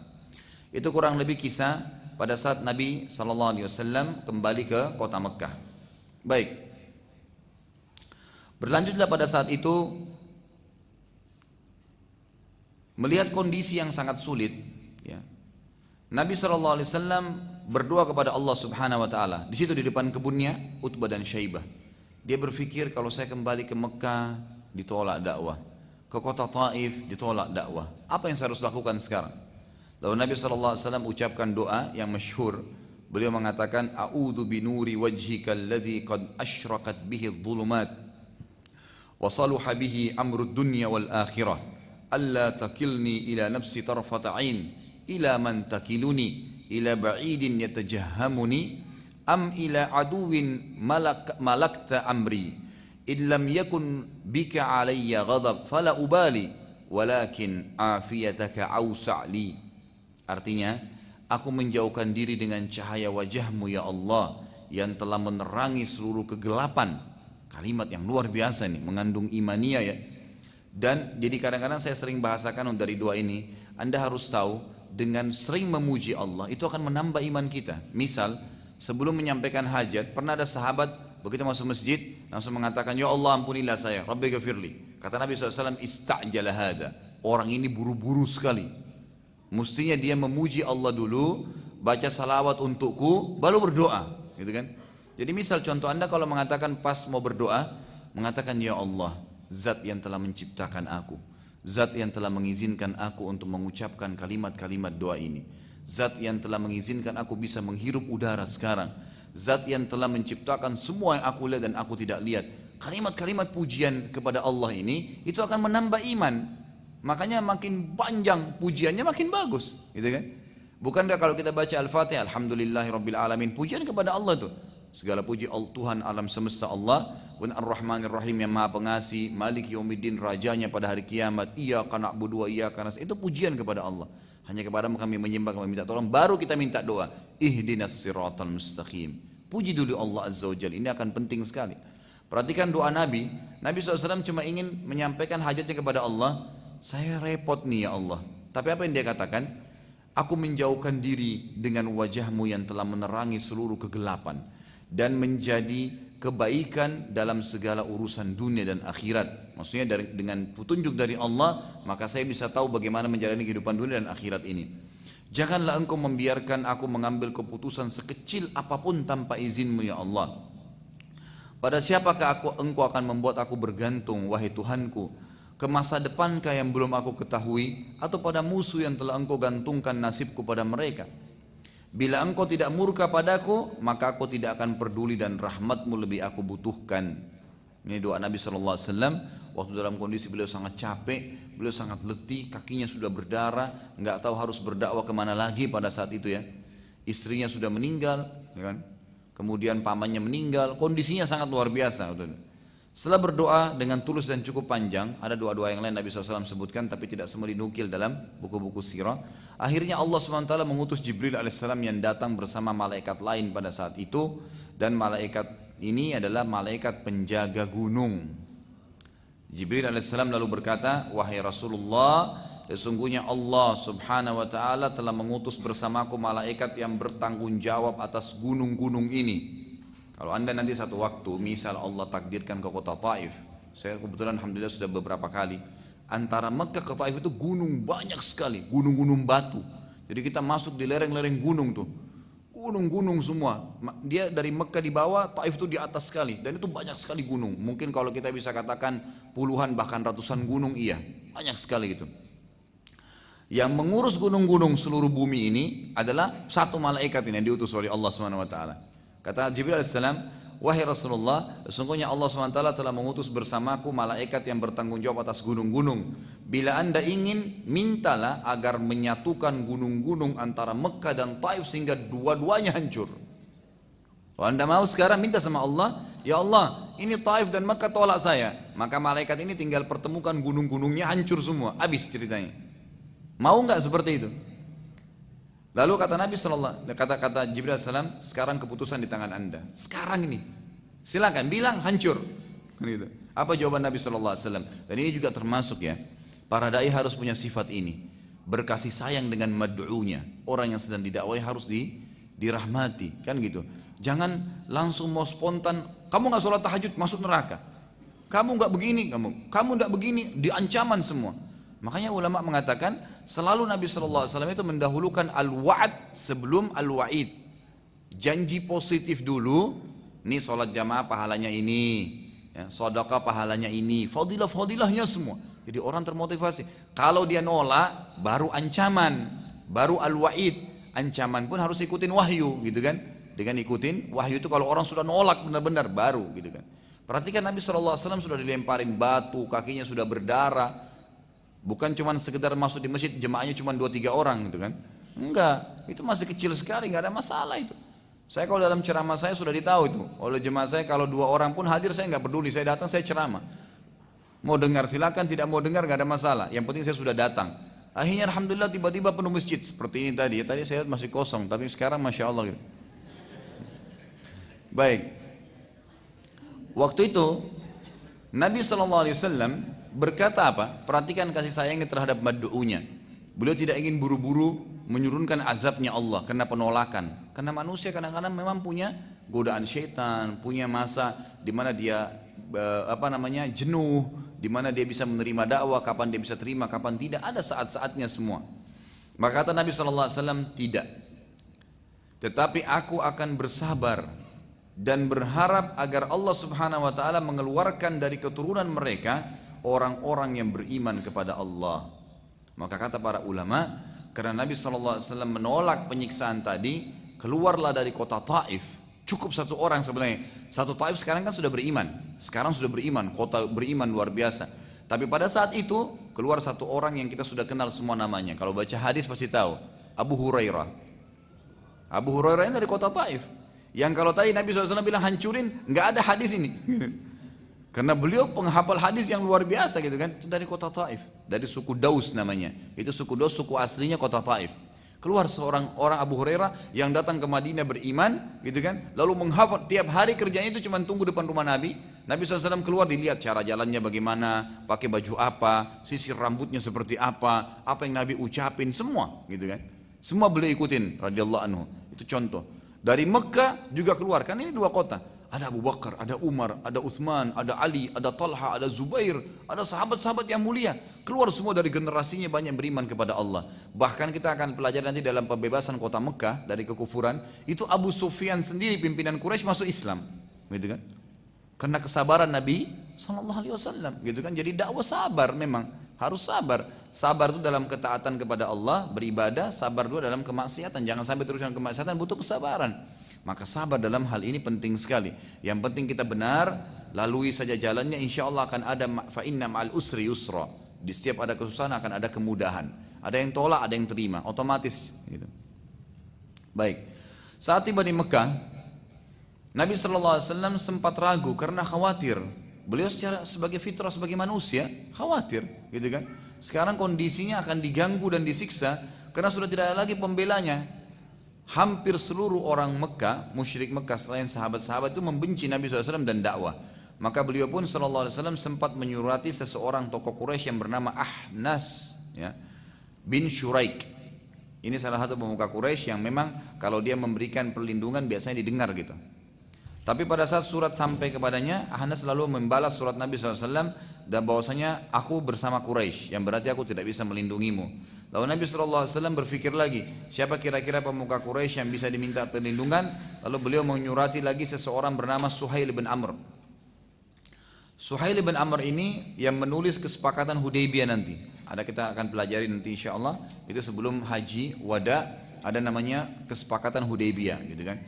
A: Itu kurang lebih kisah pada saat Nabi SAW kembali ke kota Mekah. Baik, berlanjutlah pada saat itu, melihat kondisi yang sangat sulit, ya, Nabi SAW berdoa kepada Allah Subhanahu Wa Taala. Di situ di depan kebunnya Utbah dan Syaibah. Dia berpikir, kalau saya kembali ke Mekah ditolak dakwah, ke kota Taif ditolak dakwah, apa yang saya harus lakukan sekarang? Lalu Nabi SAW ucapkan doa yang masyhur. Beliau mengatakan, A'udhu binuri wajhika alladhi qad ashraqat bihi dhulumat wa saluha bihi amru dunya wal akhirah alla takilni ila nafsi tarfata ain ila man takiluni ila ba'idin yatajahhamuni am ila aduwin malakta amri in lam yakun bika alayya ghadab fala ubali walakin afiyataka awsa'li. Artinya, aku menjauhkan diri dengan cahaya wajahmu ya Allah yang telah menerangi seluruh kegelapan. Kalimat yang luar biasa nih, mengandung imaniyah ya. Dan jadi kadang-kadang saya sering bahasakan dari doa ini, Anda harus tahu dengan sering memuji Allah itu akan menambah iman kita. Misal, sebelum menyampaikan hajat, pernah ada sahabat begitu masuk masjid langsung mengatakan, ya Allah ampunilah saya, Rabbi ghafirli. Kata Nabi SAW, istajala hada, orang ini buru-buru sekali. Mestinya dia memuji Allah dulu, baca salawat untukku, baru berdoa, gitu kan? Jadi misal contoh, Anda kalau mengatakan pas mau berdoa, mengatakan ya Allah, Zat yang telah menciptakan aku, Zat yang telah mengizinkan aku untuk mengucapkan kalimat-kalimat doa ini, Zat yang telah mengizinkan aku bisa menghirup udara sekarang, Zat yang telah menciptakan semua yang aku lihat dan aku tidak lihat. Kalimat-kalimat pujian kepada Allah ini, itu akan menambah iman. Makanya makin panjang pujiannya makin bagus, gitu kan? Bukankah kalau kita baca Al-Fatihah, Alhamdulillahirabbil alamin, pujian kepada Allah tuh. Segala puji Tuhan alam semesta Allah, Ar-Rahmanir Rahim yang Maha Pengasih, Malik Yaumiddin, rajanya pada hari kiamat, Iyyaka na'budu wa iyyaka nasta'in. Itu pujian kepada Allah. Hanya kepadamu kami menyembah, kami minta tolong, baru kita minta doa. Ihdinas siratal mustaqim. Puji dulu Allah Azza wa Jalla. Ini akan penting sekali. Perhatikan doa Nabi. Nabi SAW cuma ingin menyampaikan hajatnya kepada Allah. Saya repot nih ya Allah. Tapi apa yang dia katakan? Aku menjauhkan diri dengan wajahmu yang telah menerangi seluruh kegelapan dan menjadi kebaikan dalam segala urusan dunia dan akhirat. Maksudnya dengan petunjuk dari Allah, maka saya bisa tahu bagaimana menjalani kehidupan dunia dan akhirat ini. Janganlah engkau membiarkan aku mengambil keputusan sekecil apapun tanpa izinmu ya Allah. Pada siapakah engkau akan membuat aku bergantung, wahai Tuhanku? Ke masa depankah yang belum aku ketahui, atau pada musuh yang telah engkau gantungkan nasibku pada mereka? Bila engkau tidak murka padaku, maka aku tidak akan peduli dan rahmatmu lebih aku butuhkan. Ini doa Nabi SAW waktu dalam kondisi beliau sangat capek, beliau sangat letih, kakinya sudah berdarah, nggak tahu harus berdakwah kemana lagi pada saat itu ya. Istrinya sudah meninggal, ya kan? Kemudian pamannya meninggal, kondisinya sangat luar biasa. Setelah berdoa dengan tulus dan cukup panjang, ada doa-doa yang lain Nabi SAW sebutkan, tapi tidak semua dinukil dalam buku-buku sirah. Akhirnya Allah SWT mengutus Jibril AS yang datang bersama malaikat lain pada saat itu, dan malaikat ini adalah malaikat penjaga gunung. Jibril AS lalu berkata, wahai Rasulullah, sesungguhnya Allah Subhanahu Wa Taala telah mengutus bersamaku malaikat yang bertanggung jawab atas gunung-gunung ini. Kalau anda nanti satu waktu, misal Allah takdirkan ke kota Taif, saya kebetulan alhamdulillah sudah beberapa kali, antara Mekah ke Taif itu gunung banyak sekali, gunung-gunung batu. Jadi kita masuk di lereng-lereng gunung tuh, gunung-gunung semua. Dia dari Mekah di bawah, Taif itu di atas sekali, dan itu banyak sekali gunung. Mungkin kalau kita bisa katakan puluhan bahkan ratusan gunung, iya, banyak sekali gitu. Yang mengurus gunung-gunung seluruh bumi ini adalah satu malaikat ini yang diutus oleh Allah SWT. Kata Jibril AS, wahai Rasulullah, sesungguhnya Allah SWT telah mengutus bersamaku malaikat yang bertanggung jawab atas gunung-gunung. Bila anda ingin, mintalah agar menyatukan gunung-gunung antara Mekah dan Taif sehingga dua-duanya hancur. Kalau anda mau sekarang minta sama Allah, ya Allah, ini Taif dan Mekah tolak saya. Maka malaikat ini tinggal pertemukan gunung-gunungnya, hancur semua, habis ceritanya. Mau nggak seperti itu? Lalu kata Nabi kata Jibril SAW, sekarang keputusan di tangan anda. Sekarang ini, silakan bilang hancur. Gitu. Apa jawaban Nabi SAW? Dan ini juga termasuk ya, para dai harus punya sifat ini. berkasih sayang dengan mad'unya. Orang yang sedang didakwai harus dirahmati, kan gitu. Jangan langsung mau spontan, kamu nggak sholat tahajud masuk neraka, kamu nggak begini, kamu nggak begini, diancaman semua. Makanya ulama mengatakan selalu Nabi SAW itu mendahulukan al-wa'ad sebelum al-wa'id. Janji positif dulu, nih sholat jamaah pahalanya ini, ya, sedekah pahalanya ini, fadilah-fadilahnya semua. Jadi orang termotivasi. Kalau dia nolak, baru ancaman, baru al-wa'id. Ancaman pun harus ikutin wahyu, gitu kan? Dengan ikutin wahyu itu kalau orang sudah nolak benar-benar baru, gitu kan? Perhatikan Nabi SAW sudah dilemparin batu, kakinya sudah berdarah. Bukan cuma sekedar masuk di masjid, jemaahnya cuma 2-3 orang, gitu kan? Enggak, itu masih kecil sekali, nggak ada masalah itu. Saya kalau dalam ceramah saya sudah ditahu itu oleh jemaah saya, kalau 2 orang pun hadir saya nggak peduli, saya datang saya ceramah. Mau dengar silakan, tidak mau dengar nggak ada masalah. Yang penting saya sudah datang. Akhirnya alhamdulillah tiba-tiba penuh masjid seperti ini tadi. Tadi saya lihat masih kosong, tapi sekarang masya Allah gitu. Baik. Waktu itu Nabi SAW berkata apa? Perhatikan kasih sayangnya terhadap mad'unya. Beliau tidak ingin buru-buru menurunkan azabnya Allah karena penolakan. Karena manusia kadang-kadang memang punya godaan syaitan, punya masa di mana dia jenuh, di mana dia bisa menerima dakwah, kapan dia bisa terima, kapan tidak, ada saat-saatnya semua. Maka kata Nabi SAW, tidak. Tetapi aku akan bersabar dan berharap agar Allah Subhanahu wa taala mengeluarkan dari keturunan mereka orang-orang yang beriman kepada Allah. Maka kata para ulama, karena Nabi SAW menolak penyiksaan tadi, keluarlah dari kota Taif. Cukup 1 orang sebenarnya. 1 Taif sekarang kan sudah beriman. Sekarang sudah beriman, kota beriman luar biasa. Tapi pada saat itu keluar 1 orang yang kita sudah kenal semua namanya. Kalau baca hadis pasti tahu, Abu Hurairah. Abu Hurairah ini dari kota Taif. Yang kalau tadi Nabi SAW bilang hancurin, nggak ada hadis ini. Karena beliau penghafal hadis yang luar biasa gitu kan. Itu dari kota Taif, dari suku Daus namanya. Itu suku Daus, suku aslinya kota Taif. Keluar seorang orang Abu Hurairah yang datang ke Madinah beriman gitu kan. Lalu menghafal, tiap hari kerjanya itu cuma tunggu depan rumah Nabi. Nabi SAW keluar, dilihat cara jalannya bagaimana, pakai baju apa, sisir rambutnya seperti apa yang Nabi ucapin, semua gitu kan. Semua beliau ikutin radhiyallahu anhu. Itu contoh. Dari Mekah juga keluar, kan ini 2 kota. Ada Abu Bakar, ada Umar, ada Uthman, ada Ali, ada Talha, ada Zubair, ada sahabat-sahabat yang mulia. Keluar semua dari generasinya banyak beriman kepada Allah. Bahkan kita akan pelajari nanti dalam pembebasan kota Mekah dari kekufuran, itu Abu Sufyan sendiri pimpinan Quraisy masuk Islam, gitu kan? Karena kesabaran Nabi SAW, gitu kan? Jadi dakwah sabar memang, harus sabar. Sabar itu dalam ketaatan kepada Allah, beribadah, sabar juga dalam kemaksiatan. Jangan sampai terus dengan kemaksiatan, butuh kesabaran. Maka sabar dalam hal ini penting sekali. Yang penting kita benar, lalui saja jalannya, insya Allah akan ada fa inna ma'al usri yusra. Di setiap ada kesusahan akan ada kemudahan. Ada yang tolak, ada yang terima, otomatis gitu. Baik. Saat tiba di Mekah, Nabi SAW sempat ragu karena khawatir. Beliau sebagai fitrah, sebagai manusia, khawatir gitu kan. Sekarang kondisinya akan diganggu dan disiksa karena sudah tidak ada lagi pembelanya. Hampir seluruh orang Mekah, musyrik Mekah selain sahabat-sahabat itu membenci Nabi SAW dan dakwah. Maka beliau pun SAW sempat menyurati seseorang tokoh Quraisy yang bernama Ahnas, ya, bin Shuraik. Ini salah satu pemuka Quraisy yang memang kalau dia memberikan perlindungan biasanya didengar gitu. Tapi pada saat surat sampai kepadanya, Ahnas lalu membalas surat Nabi SAW dan bahwasanya aku bersama Quraisy, yang berarti aku tidak bisa melindungimu. Lalu Nabi SAW berpikir lagi, siapa kira-kira pemuka Quraisy yang bisa diminta perlindungan? Lalu beliau menyurati lagi seseorang bernama Suhail bin Amr. Suhail bin Amr ini yang menulis kesepakatan Hudaybiyah nanti. Kita akan pelajari nanti insya Allah. Itu sebelum haji wada ada namanya kesepakatan Hudaybiyah gitu kan.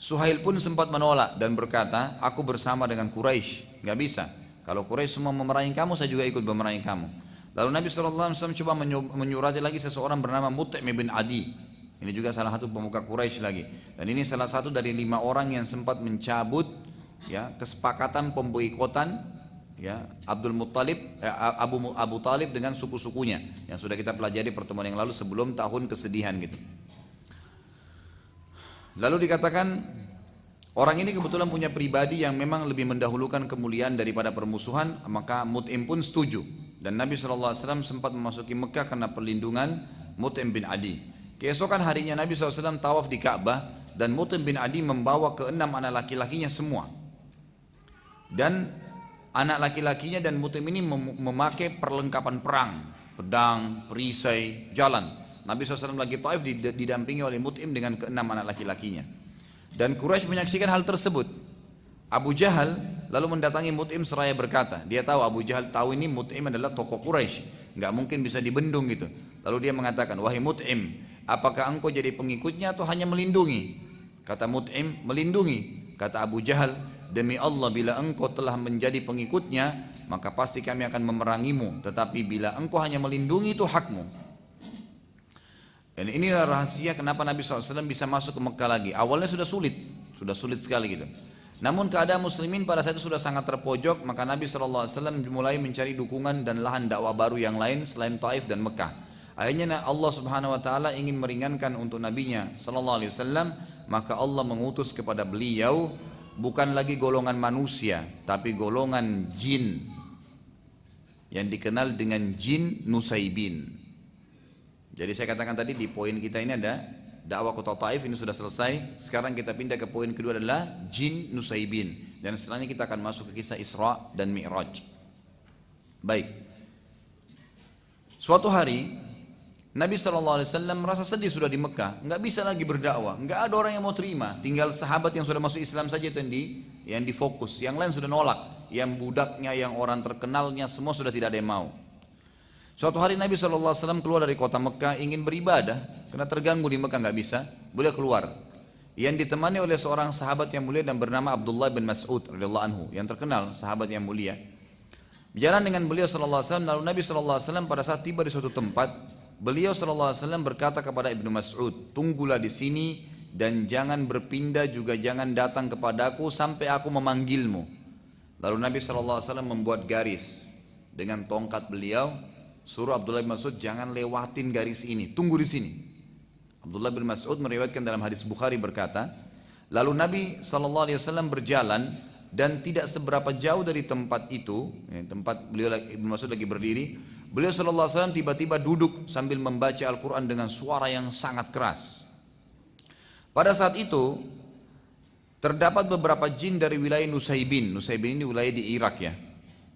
A: Suhail pun sempat menolak dan berkata, aku bersama dengan Quraisy, nggak bisa. Kalau Quraisy semua memerangi kamu, saya juga ikut memerangi kamu. Lalu Nabi SAW coba menyurati lagi seseorang bernama Mut'im bin Adi. Ini juga salah satu pemuka Quraisy lagi. Dan ini salah satu dari 5 orang yang sempat mencabut ya kesepakatan pemboikotan ya Abu Talib dengan suku-sukunya yang sudah kita pelajari pertemuan yang lalu sebelum tahun kesedihan gitu. Lalu dikatakan orang ini kebetulan punya pribadi yang memang lebih mendahulukan kemuliaan daripada permusuhan, maka Mut'im pun setuju. Dan Nabi SAW sempat memasuki Mekah karena perlindungan Mut'im bin Adi. Keesokan harinya Nabi SAW tawaf di Ka'bah dan Mut'im bin Adi membawa keenam anak laki-lakinya semua. Dan anak laki-lakinya dan Mut'im ini memakai perlengkapan perang, pedang, perisai, jalan. Nabi SAW lagi tawaf didampingi oleh Mut'im dengan keenam anak laki-lakinya. Dan Quraisy menyaksikan hal tersebut. Abu Jahal lalu mendatangi Mut'im seraya berkata, dia tahu, Abu Jahal tahu ini Mut'im adalah tokoh Quraisy, nggak mungkin bisa dibendung gitu. Lalu dia mengatakan, wahai Mut'im, apakah engkau jadi pengikutnya atau hanya melindungi? Kata Mut'im, melindungi. Kata Abu Jahal, demi Allah bila engkau telah menjadi pengikutnya, maka pasti kami akan memerangimu. Tetapi bila engkau hanya melindungi, itu hakmu. Dan inilah rahasia kenapa Nabi SAW bisa masuk ke Mekah lagi. Awalnya sudah sulit sekali gitu. Namun keadaan muslimin pada saat itu sudah sangat terpojok, maka Nabi SAW mulai mencari dukungan dan lahan dakwah baru yang lain selain Taif dan Mekah. Akhirnya Allah Subhanahu Wa Taala ingin meringankan untuk Nabinya SAW, maka Allah mengutus kepada beliau bukan lagi golongan manusia, tapi golongan jin yang dikenal dengan jin Nusaibin. Jadi saya katakan tadi di poin kita ini ada dakwah kota Taif ini sudah selesai. Sekarang kita pindah ke poin kedua adalah jin Nusaibin. Dan setelahnya kita akan masuk ke kisah Isra dan Mi'raj. Baik. Suatu hari Nabi SAW merasa sedih sudah di Mekah, nggak bisa lagi berdakwah, nggak ada orang yang mau terima. Tinggal sahabat yang sudah masuk Islam saja itu yang difokus. Yang lain sudah nolak. Yang budaknya, yang orang terkenalnya, semua sudah tidak ada yang mau. Suatu hari Nabi SAW keluar dari kota Mekah ingin beribadah, karena terganggu di Mekah nggak bisa, beliau keluar. Yang ditemani oleh seorang sahabat yang mulia dan bernama Abdullah bin Mas'ud radhiyallahu anhu, yang terkenal sahabat yang mulia. Berjalan dengan beliau SAW, lalu Nabi SAW pada saat tiba di suatu tempat, beliau SAW berkata kepada Ibnu Mas'ud, tunggulah di sini dan jangan berpindah juga jangan datang kepadaku sampai aku memanggilmu. Lalu Nabi SAW membuat garis dengan tongkat beliau. Suruh Abdullah bin Mas'ud jangan lewatin garis ini, tunggu di sini. Abdullah bin Mas'ud meriwayatkan dalam hadis Bukhari berkata, lalu Nabi SAW berjalan dan tidak seberapa jauh dari tempat itu, tempat beliau Ibnu Mas'ud lagi berdiri, beliau SAW tiba-tiba duduk sambil membaca Al-Quran dengan suara yang sangat keras. Pada saat itu terdapat beberapa jin dari wilayah Nusaibin. Nusaibin ini wilayah di Irak ya.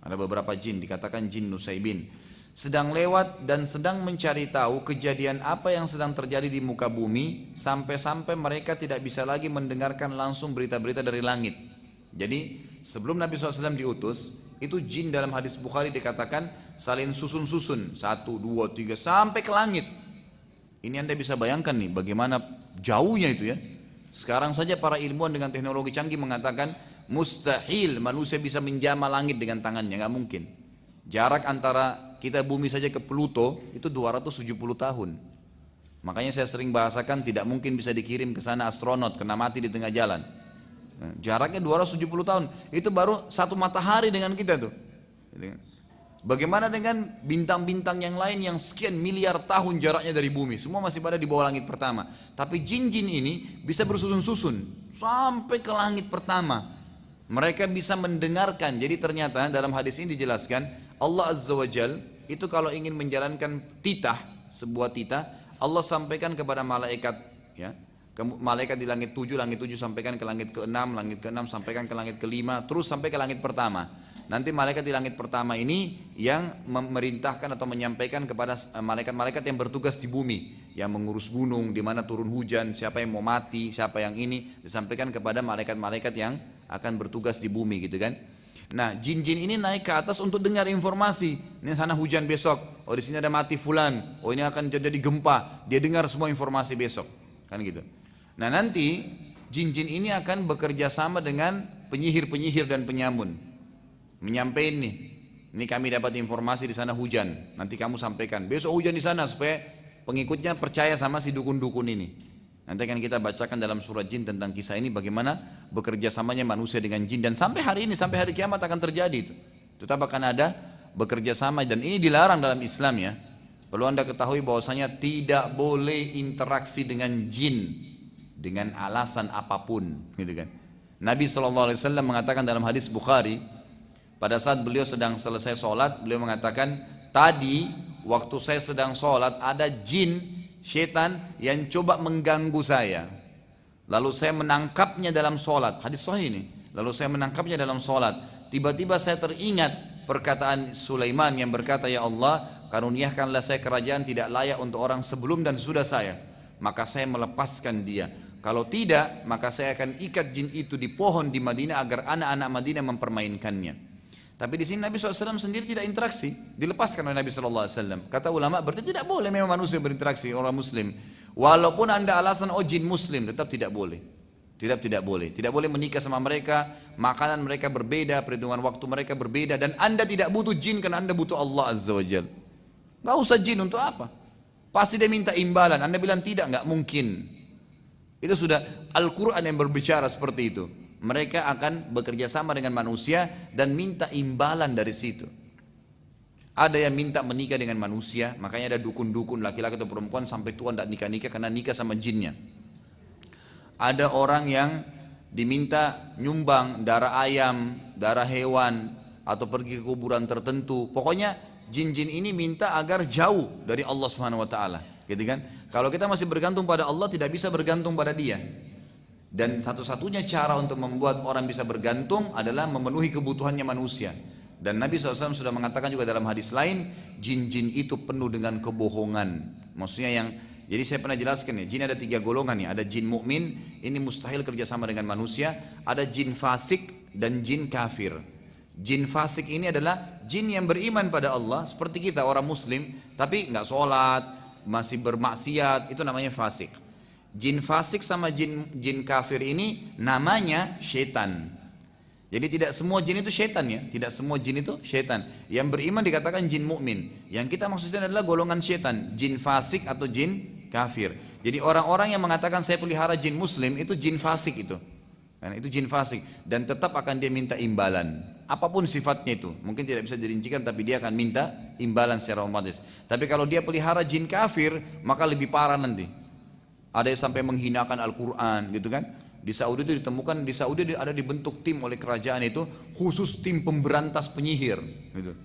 A: Ada beberapa jin, dikatakan jin Nusaibin, sedang lewat dan sedang mencari tahu kejadian apa yang sedang terjadi di muka bumi, sampai-sampai mereka tidak bisa lagi mendengarkan langsung berita-berita dari langit. Jadi sebelum Nabi SAW diutus, itu jin dalam hadis Bukhari dikatakan saling susun-susun, 1, 2, 3 sampai ke langit. Ini Anda bisa bayangkan nih bagaimana jauhnya itu ya. Sekarang saja para ilmuwan dengan teknologi canggih mengatakan mustahil manusia bisa menjamah langit dengan tangannya, nggak mungkin. Jarak antara kita bumi saja ke Pluto itu 270 tahun. Makanya saya sering bahasakan tidak mungkin bisa dikirim ke sana astronot kena mati di tengah jalan. Jaraknya 270 tahun. Itu baru satu matahari dengan kita tuh. Bagaimana dengan bintang-bintang yang lain yang sekian miliar tahun jaraknya dari bumi, semua masih pada di bawah langit pertama. Tapi jin-jin ini bisa bersusun-susun sampai ke langit pertama. Mereka bisa mendengarkan. Jadi ternyata dalam hadis ini dijelaskan Allah Azza wa Jal itu kalau ingin menjalankan titah, sebuah titah, Allah sampaikan kepada malaikat ya, malaikat di langit 7 sampaikan ke langit ke-6, langit ke-6 sampaikan ke langit ke-5, terus sampai ke langit pertama. Nanti malaikat di langit pertama ini yang memerintahkan atau menyampaikan kepada malaikat-malaikat yang bertugas di bumi, yang mengurus gunung, di mana turun hujan, siapa yang mau mati, siapa yang ini, disampaikan kepada malaikat-malaikat yang akan bertugas di bumi gitu kan. Nah, jin-jin ini naik ke atas untuk dengar informasi. Ini sana hujan besok. Oh, di sini ada mati fulan. Oh, ini akan terjadi gempa. Dia dengar semua informasi besok. Kan gitu. Nah, nanti jin-jin ini akan bekerja sama dengan penyihir-penyihir dan penyamun. Menyampaikan nih. Ini kami dapat informasi di sana hujan. Nanti kamu sampaikan. Besok hujan di sana supaya pengikutnya percaya sama si dukun-dukun ini. Nanti akan kita bacakan dalam surah jin tentang kisah ini bagaimana bekerja samanya manusia dengan jin, dan sampai hari ini, sampai hari kiamat akan terjadi itu. Tetap akan ada bekerja sama, dan ini dilarang dalam Islam ya. Perlu Anda ketahui bahwasanya tidak boleh interaksi dengan jin dengan alasan apapun, gitu kan. Nabi SAW mengatakan dalam hadis Bukhari, pada saat beliau sedang selesai sholat, beliau mengatakan, tadi waktu saya sedang sholat ada jin, setan yang coba mengganggu saya. Lalu saya menangkapnya dalam sholat, hadis sahih ini. Lalu saya menangkapnya dalam sholat. Tiba-tiba saya teringat perkataan Sulaiman yang berkata, ya Allah, karuniakanlah saya kerajaan tidak layak untuk orang sebelum dan sudah saya. Maka saya melepaskan dia. Kalau tidak, maka saya akan ikat jin itu di pohon di Madinah agar anak-anak Madinah mempermainkannya. Tapi di sini Nabi SAW sendiri tidak interaksi, dilepaskan oleh Nabi SAW. Kata ulama, berarti tidak boleh memang manusia berinteraksi orang Muslim. Walaupun anda alasan, oh jin Muslim, tetap tidak boleh. Tidak boleh. Tidak boleh menikah sama mereka, makanan mereka berbeda, perhitungan waktu mereka berbeda, dan anda tidak butuh jin karena anda butuh Allah Azza wa Jal. Gak usah jin untuk apa? Pasti dia minta imbalan. Anda bilang tidak, gak mungkin. Itu sudah Al-Quran yang berbicara seperti itu. Mereka akan bekerja sama dengan manusia dan minta imbalan dari situ. Ada yang minta menikah dengan manusia, makanya ada dukun-dukun laki-laki atau perempuan sampai tua tidak nikah-nikah karena nikah sama jinnya. Ada orang yang diminta nyumbang darah ayam, darah hewan, atau pergi ke kuburan tertentu. Pokoknya jin-jin ini minta agar jauh dari Allah Subhanahu wa taala, gitu kan? Kalau kita masih bergantung pada Allah, tidak bisa bergantung pada dia. Dan satu-satunya cara untuk membuat orang bisa bergantung adalah memenuhi kebutuhannya manusia. Dan Nabi SAW sudah mengatakan juga dalam hadis lain, jin-jin itu penuh dengan kebohongan. Maksudnya yang, jadi saya pernah jelaskan ya, jin ada 3 golongan ya. Ada jin mukmin, ini mustahil kerjasama dengan manusia. Ada jin fasik dan jin kafir. Jin fasik ini adalah jin yang beriman pada Allah seperti kita orang Muslim, tapi nggak sholat, masih bermaksiat, itu namanya fasik. Jin fasik sama jin kafir ini namanya syaitan. Jadi tidak semua jin itu syaitan ya, tidak semua jin itu syaitan. Yang beriman dikatakan jin mukmin. Yang kita maksudnya adalah golongan syaitan, jin fasik atau jin kafir. Jadi orang-orang yang mengatakan saya pelihara jin muslim itu jin fasik itu. Karena itu jin fasik dan tetap akan dia minta imbalan. Apapun sifatnya itu, mungkin tidak bisa dirincikan tapi dia akan minta imbalan secara otomatis. Tapi kalau dia pelihara jin kafir, maka lebih parah nanti. Ada yang sampai menghinakan Al-Quran gitu kan. Di Saudi itu ditemukan, di Saudi ada dibentuk tim oleh kerajaan itu khusus tim pemberantas penyihir gitu.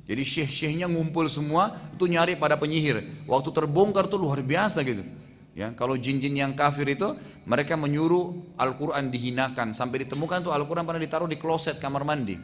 A: Jadi syekh-syekhnya ngumpul semua itu nyari pada penyihir. Waktu terbongkar tuh luar biasa gitu. Ya, kalau jin-jin yang kafir itu mereka menyuruh Al-Quran dihinakan sampai ditemukan tuh Al-Quran pernah ditaruh di kloset kamar mandi.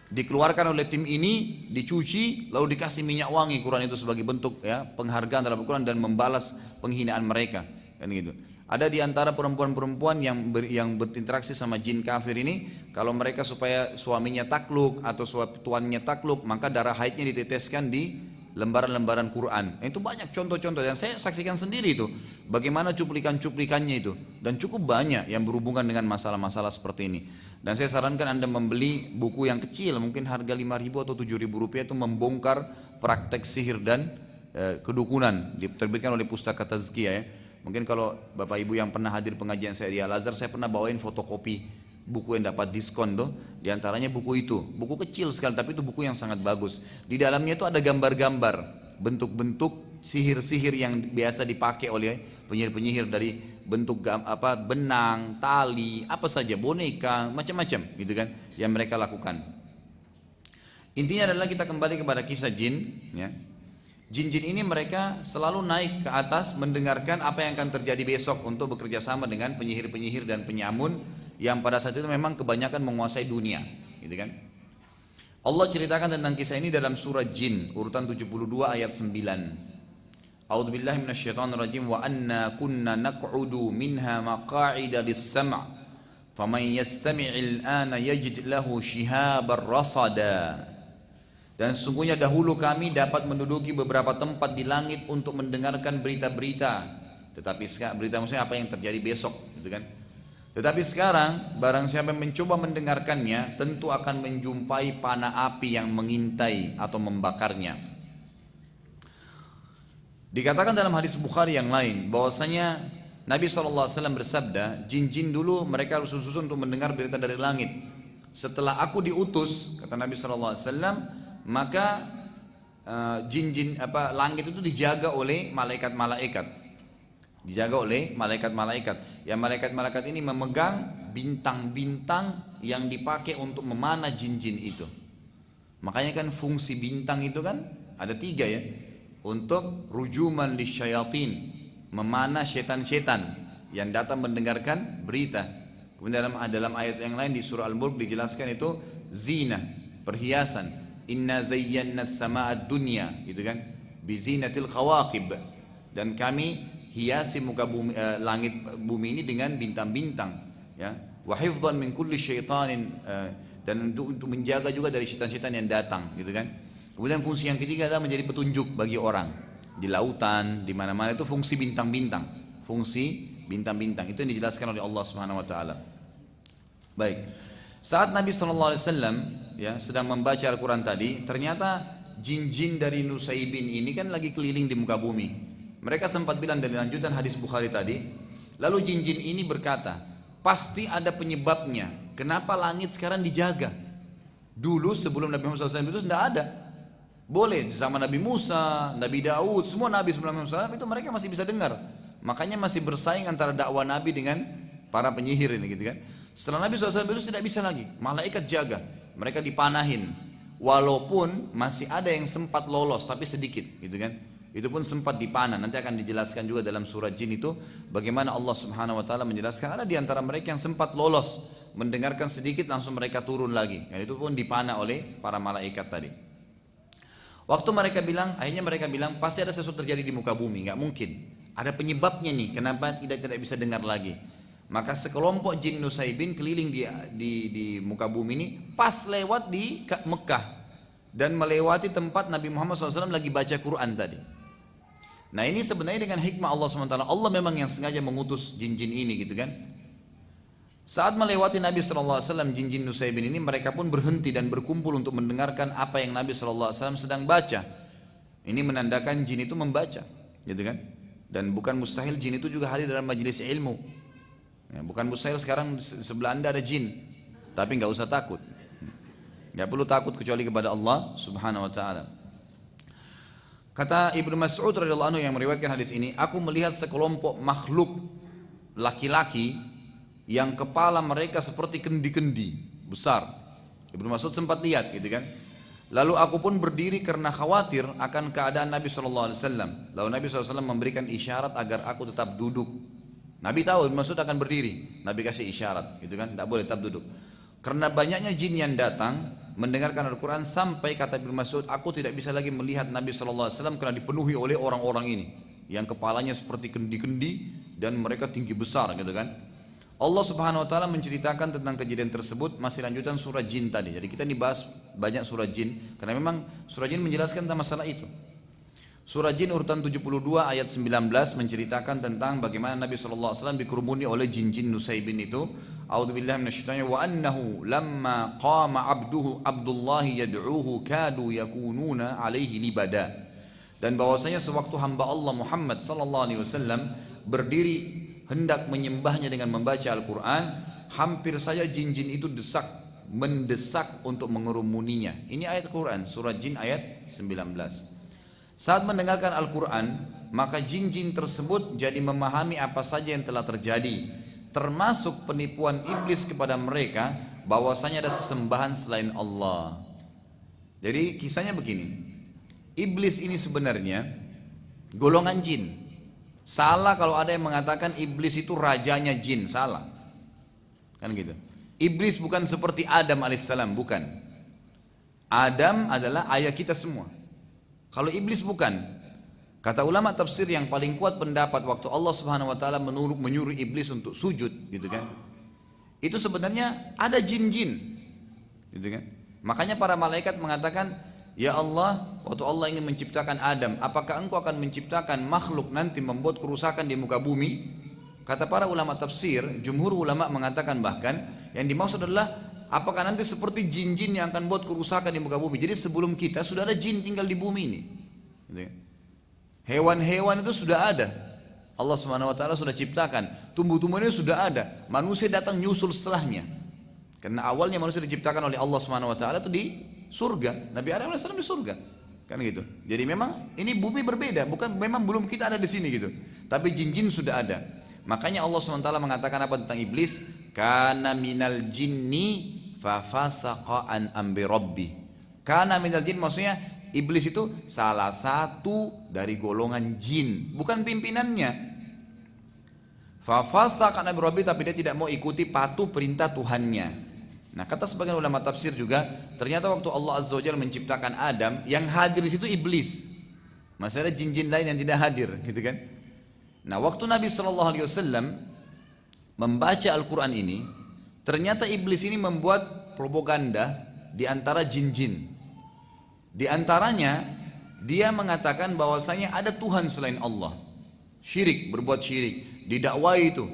A: Dikeluarkan oleh tim ini, dicuci, lalu dikasih minyak wangi Quran itu sebagai bentuk ya penghargaan dalam Al-Quran dan membalas penghinaan mereka. Kan gitu. Ada di antara perempuan-perempuan yang berinteraksi sama jin kafir ini, kalau mereka supaya suaminya takluk atau tuannya takluk, maka darah haidnya diteteskan di lembaran-lembaran Quran. Itu banyak contoh-contoh yang saya saksikan sendiri itu. Bagaimana cuplikan-cuplikannya itu. Dan cukup banyak yang berhubungan dengan masalah-masalah seperti ini. Dan saya sarankan Anda membeli buku yang kecil, mungkin harga 5.000 atau 7.000 rupiah itu membongkar praktek sihir dan kedukunan. Diterbitkan oleh Pustaka Tazkiyah ya. Mungkin kalau Bapak Ibu yang pernah hadir pengajian saya di Al-Azhar, saya pernah bawain fotokopi buku yang dapat diskon tuh. Di antaranya buku itu, buku kecil sekali tapi itu buku yang sangat bagus. Di dalamnya itu ada gambar-gambar, bentuk-bentuk sihir-sihir yang biasa dipakai oleh penyihir-penyihir dari bentuk benang, tali, apa saja, boneka, macam-macam gitu kan yang mereka lakukan. Intinya adalah kita kembali kepada kisah jin ya. Jin-jin ini mereka selalu naik ke atas mendengarkan apa yang akan terjadi besok untuk bekerja sama dengan penyihir-penyihir dan penyamun yang pada saat itu memang kebanyakan menguasai dunia, gitu kan? Allah ceritakan tentang kisah ini dalam surah Jin urutan 72 ayat 9. A'udzubillahi minasyaitonirrajim wa anna kunna naq'udu minha maq'ida lis-sam' faman yastami'il ana yajid lahu shihabar rasada. Dan sesungguhnya dahulu kami dapat menduduki beberapa tempat di langit untuk mendengarkan berita-berita. Tetapi sekarang berita maksudnya apa yang terjadi besok, gitu kan? Tetapi sekarang barang siapa yang mencoba mendengarkannya tentu akan menjumpai panah api yang mengintai atau membakarnya. Dikatakan dalam hadis Bukhari yang lain bahwasanya Nabi SAW bersabda, jin-jin dulu mereka susun untuk mendengar berita dari langit. Setelah aku diutus, kata Nabi SAW, maka jin-jin langit itu dijaga oleh malaikat-malaikat. Dijaga oleh malaikat-malaikat. Yang malaikat-malaikat ini memegang bintang-bintang yang dipakai untuk memanah jin-jin itu. Makanya kan fungsi bintang itu kan ada 3 ya. Untuk rujuman lisyayatin, memanah setan-setan yang datang mendengarkan berita. Kemudian dalam ayat yang lain di surah Al-Mulk dijelaskan itu zina, perhiasan. Inna zayyana as-samaa'a dunya, gitu kan? Bizinatil khawaqib. Dan kami hiasi muka bumi, langit bumi ini dengan bintang-bintang, ya. Wa hifdhan min kulli syaitanin, dan untuk menjaga juga dari syaitan-syaitan yang datang, gitu kan? Kemudian fungsi yang ketiga adalah menjadi petunjuk bagi orang di lautan, di mana-mana itu fungsi bintang-bintang. Fungsi bintang-bintang itu yang dijelaskan oleh Allah Subhanahu wa taala. Baik. Saat Nabi sallallahu alaihi wasallam ya sedang membaca Al-Qur'an tadi, ternyata jin-jin dari Nusaybin ini kan lagi keliling di muka bumi. Mereka sempat bilang dari lanjutan hadis Bukhari tadi, lalu jin-jin ini berkata, pasti ada penyebabnya. Kenapa langit sekarang dijaga? Dulu sebelum Nabi Muhammad SAW itu tidak ada. Boleh sama Nabi Musa, Nabi Daud, semua Nabi sebelum Nabi Muhammad SAW itu mereka masih bisa dengar. Makanya masih bersaing antara dakwah Nabi dengan para penyihir ini, gitu kan. Setelah Nabi SAW itu tidak bisa lagi, malaikat jaga, mereka dipanahin. Walaupun masih ada yang sempat lolos tapi sedikit, gitu kan. Itu pun sempat dipanah. Nanti akan dijelaskan juga dalam surah Jin itu bagaimana Allah Subhanahu wa taala menjelaskan ada di antara mereka yang sempat lolos, mendengarkan sedikit langsung mereka turun lagi. Dan itu pun dipanah oleh para malaikat tadi. Waktu mereka bilang, akhirnya mereka bilang pasti ada sesuatu terjadi di muka bumi, nggak mungkin. Ada penyebabnya nih, kenapa tidak bisa dengar lagi. Maka sekelompok jin Nusaybin keliling di muka bumi ini, pas lewat di Mekah dan melewati tempat Nabi Muhammad SAW lagi baca Quran tadi. Nah ini sebenarnya dengan hikmah Allah SWT, Allah memang yang sengaja mengutus jin-jin ini, gitu kan. Saat melewati Nabi SAW, jin-jin Nusaybin ini mereka pun berhenti dan berkumpul untuk mendengarkan apa yang Nabi SAW sedang baca. Ini menandakan jin itu membaca, gitu kan. Dan bukan mustahil jin itu juga hadir dalam majelis ilmu, ya, bukan mustahil sekarang sebelah anda ada jin, tapi nggak usah takut, nggak perlu takut kecuali kepada Allah Subhanahu wa taala. Kata Ibnu Mas'ud radhiyallahu anhu yang meriwayatkan hadis ini, aku melihat sekelompok makhluk laki-laki yang kepala mereka seperti kendi-kendi besar. Ibnu Mas'ud sempat lihat, gitu kan. Lalu aku pun berdiri karena khawatir akan keadaan Nabi SAW. Lalu Nabi SAW memberikan isyarat agar aku tetap duduk. Nabi tahu Ibnu Mas'ud akan berdiri, Nabi kasih isyarat, gitu kan, tidak boleh tetap duduk. Karena banyaknya jin yang datang mendengarkan Al-Quran, sampai kata Ibnu Mas'ud, aku tidak bisa lagi melihat Nabi SAW karena dipenuhi oleh orang-orang ini yang kepalanya seperti kendi-kendi dan mereka tinggi besar, gitu kan. Allah Subhanahu wa taala menceritakan tentang kejadian tersebut, masih lanjutan surah Jin tadi. Jadi kita dibahas banyak surah Jin karena memang surah Jin menjelaskan tentang masalah itu. Surah Jin urutan 72 ayat 19 menceritakan tentang bagaimana Nabi SAW dikerumuni oleh jin-jin Nusaybin itu. A'udzubillahi minasyaitonir wa annahu lamma qama Abdullah yad'uhu kadu yakununa alaihi libada. Dan bahwasanya sewaktu hamba Allah Muhammad SAW berdiri hendak menyembahnya dengan membaca Al-Quran, hampir saja jin-jin itu mendesak untuk mengerumuninya. Ini ayat Quran, surah Jin ayat 19. Saat mendengarkan Al-Quran, maka jin-jin tersebut jadi memahami apa saja yang telah terjadi, termasuk penipuan iblis kepada mereka bahwasanya ada sesembahan selain Allah. Jadi kisahnya begini, iblis ini sebenarnya golongan jin. Salah kalau ada yang mengatakan iblis itu rajanya jin, salah. Kan gitu. Iblis bukan seperti Adam alaihissalam, bukan. Adam adalah ayah kita semua. Kalau iblis bukan. Kata ulama tafsir yang paling kuat pendapat waktu Allah Subhanahu wa taala menyuruh iblis untuk sujud, gitu kan. Itu sebenarnya ada jin-jin. Gitu kan. Makanya para malaikat mengatakan, ya Allah, waktu Allah ingin menciptakan Adam, apakah engkau akan menciptakan makhluk nanti membuat kerusakan di muka bumi? Kata para ulama tafsir, jumhur ulama mengatakan bahkan yang dimaksud adalah apakah nanti seperti jin-jin yang akan buat kerusakan di muka bumi. Jadi sebelum kita sudah ada jin tinggal di bumi ini. Hewan-hewan itu sudah ada. Allah Subhanahu wa taala sudah ciptakan. Tumbuh-tumbuhan itu sudah ada. Manusia datang nyusul setelahnya. Karena awalnya manusia diciptakan oleh Allah Subhanahu wa taala itu di surga, Nabi Adam AS di surga, kan gitu. Jadi memang ini bumi berbeda, bukan memang belum kita ada di sini gitu. Tapi jin-jin sudah ada. Makanya Allah SWT mengatakan apa tentang iblis? Kana minal jinni fa fasaqa an amri rabbi. Kana minal jin maksudnya iblis itu salah satu dari golongan jin, bukan pimpinannya. Fafasaqa an amri rabbih, tapi dia tidak mau ikuti patuh perintah Tuhannya. Nah, kata sebagian ulama tafsir juga, ternyata waktu Allah Azza wa Jalla menciptakan Adam, yang hadir di situ iblis. Masih ada jin-jin lain yang tidak hadir, gitu kan? Nah, waktu Nabi SAW membaca Al-Quran ini, ternyata iblis ini membuat propaganda di antara jin-jin. Di antaranya, dia mengatakan bahwasanya ada Tuhan selain Allah. Syirik, berbuat syirik, didakwai itu.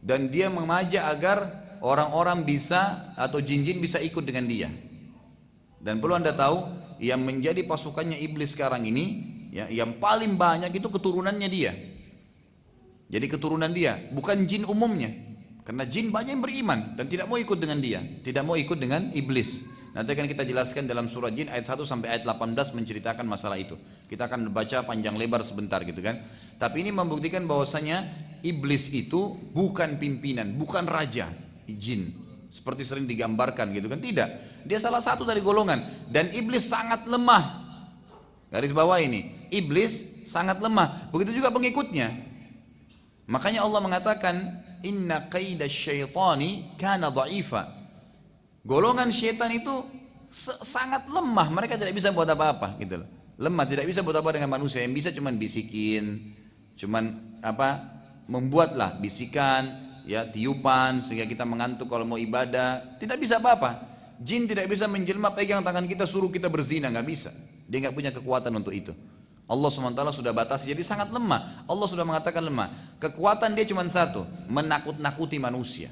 A: Dan dia mengajak agar orang-orang bisa atau jin-jin bisa ikut dengan dia. Dan perlu Anda tahu, yang menjadi pasukannya iblis sekarang ini, ya, yang paling banyak itu keturunannya dia. Jadi keturunan dia, bukan jin umumnya. Karena jin banyak yang beriman dan tidak mau ikut dengan dia, tidak mau ikut dengan iblis. Nanti akan kita jelaskan dalam surah Jin ayat 1 sampai ayat 18 menceritakan masalah itu. Kita akan baca panjang lebar sebentar gitu kan. Tapi ini membuktikan bahwasanya iblis itu bukan pimpinan, bukan raja jin seperti sering digambarkan gitu kan. Tidak, dia salah satu dari golongan. Dan iblis sangat lemah. Garis bawah ini, iblis sangat lemah. Begitu juga pengikutnya. Makanya Allah mengatakan, inna qaidash syaitani kana dha'ifa. Golongan syaitan itu sangat lemah, mereka tidak bisa buat apa-apa gitu loh. Lemah, tidak bisa buat apa dengan manusia. Yang bisa cuman bisikin, cuman apa, membuatlah bisikan, ya, tiupan sehingga kita mengantuk kalau mau ibadah. Tidak bisa apa-apa. Jin tidak bisa menjelma pegang tangan kita suruh kita berzina, nggak bisa. Dia nggak punya kekuatan untuk itu. Allah SWT sudah batasi, jadi sangat lemah. Allah sudah mengatakan lemah. Kekuatan dia cuma satu, menakut-nakuti manusia.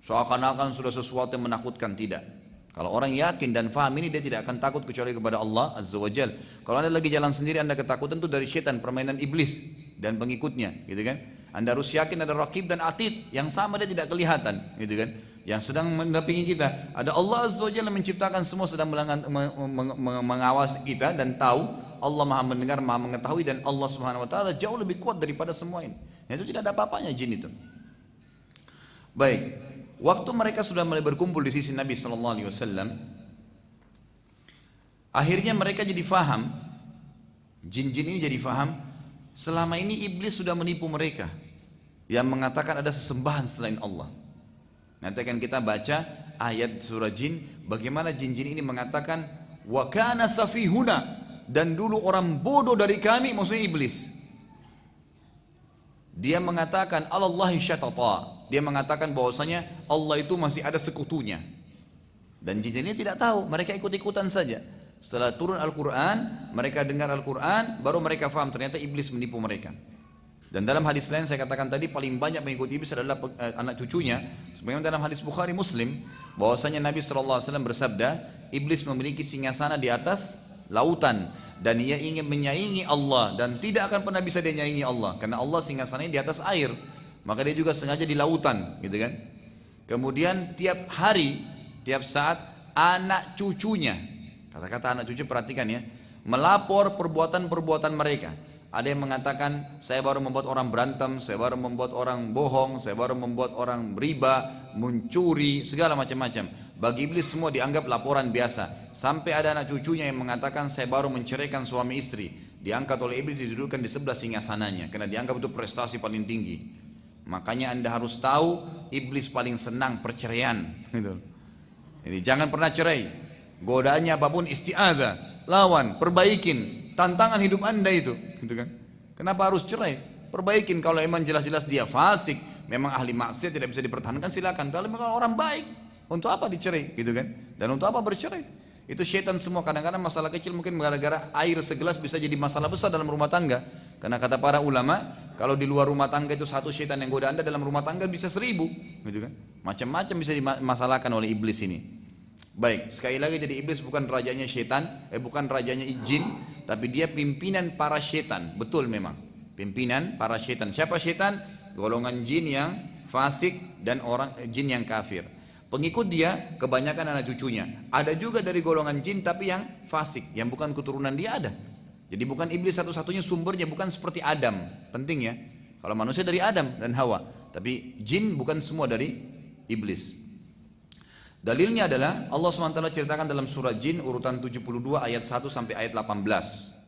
A: Seakan-akan sudah sesuatu yang menakutkan, tidak. Kalau orang yakin dan faham ini, dia tidak akan takut kecuali kepada Allah Azza wa Jal. Kalau Anda lagi jalan sendiri, Anda ketakutan itu dari syaitan, permainan iblis dan pengikutnya, gitu kan? Anda harus yakin ada Raqib dan Atid yang sama, dia tidak kelihatan, gitu kan? Yang sedang mendampingi kita. Ada Allah Azza wa Jalla menciptakan semua, sedang mengawasi kita dan tahu. Allah Maha mendengar, Maha mengetahui, dan Allah Subhanahu wa taala jauh lebih kuat daripada semua ini. Itu tidak ada apa-apanya jin itu. Baik. Waktu mereka sudah mulai berkumpul di sisi Nabi sallallahu alaihi wasallam, akhirnya mereka jadi faham, jin-jin ini jadi faham, selama ini iblis sudah menipu mereka yang mengatakan ada sesembahan selain Allah. Nanti akan kita baca ayat surah Jin, bagaimana jin-jin ini mengatakan wa kana safihuna, dan dulu orang bodoh dari kami, maksudnya iblis. Dia mengatakan Allahi syatata, dia mengatakan bahwasanya Allah itu masih ada sekutunya. Dan jin ini tidak tahu, mereka ikut-ikutan saja. Setelah turun Al-Quran, mereka dengar Al-Quran, baru mereka faham ternyata iblis menipu mereka. Dan dalam hadis lain saya katakan tadi, paling banyak mengikuti iblis adalah anak cucunya. Sebagaimana dalam hadis Bukhari Muslim, bahwasanya Nabi SAW bersabda, iblis memiliki singgasana di atas lautan, dan ia ingin menyaingi Allah, dan tidak akan pernah bisa dia menyaingi Allah, karena Allah singgasananya di atas air. Maka dia juga sengaja di lautan, gitu kan. Kemudian tiap hari, tiap saat anak cucunya, kata-kata anak cucu perhatikan ya, melapor perbuatan-perbuatan mereka. Ada yang mengatakan saya baru membuat orang berantem, saya baru membuat orang bohong, saya baru membuat orang riba, mencuri, segala macam-macam. Bagi iblis semua dianggap laporan biasa. Sampai ada anak cucunya yang mengatakan saya baru menceraikan suami istri. Diangkat oleh iblis, didudukkan di sebelah singgasananya, karena dianggap itu prestasi paling tinggi. Makanya Anda harus tahu, iblis paling senang perceraian. Jadi jangan pernah cerai. Godaannya apapun, isti'adzah, lawan, perbaikin. Tantangan hidup Anda itu, gitu kan? Kenapa harus cerai? Perbaikin. Kalau emang jelas-jelas dia fasik, memang ahli maksiat, tidak bisa dipertahankan, silakan. Kalau memang orang baik, untuk apa dicerai, gitu kan? Dan untuk apa bercerai? Itu syaitan semua. Kadang-kadang masalah kecil mungkin gara-gara air segelas bisa jadi masalah besar dalam rumah tangga. Karena kata para ulama, kalau di luar rumah tangga itu satu syaitan yang goda Anda, dalam rumah tangga bisa 1000, gitu kan? Macam-macam bisa dimasalahkan oleh iblis ini. Baik, sekali lagi, jadi iblis bukan rajanya syaitan, bukan rajanya jin, tapi dia pimpinan para syaitan. Betul memang, pimpinan para syaitan. Siapa syaitan? Golongan jin yang fasik dan orang jin yang kafir. Pengikut dia kebanyakan anak cucunya. Ada juga dari golongan jin tapi yang fasik, yang bukan keturunan dia ada. Jadi bukan iblis satu-satunya sumbernya, bukan seperti Adam. Penting ya, kalau manusia dari Adam dan Hawa, tapi jin bukan semua dari iblis. Dalilnya adalah Allah SWT ceritakan dalam surah Jin urutan 72 ayat 1 sampai ayat 18.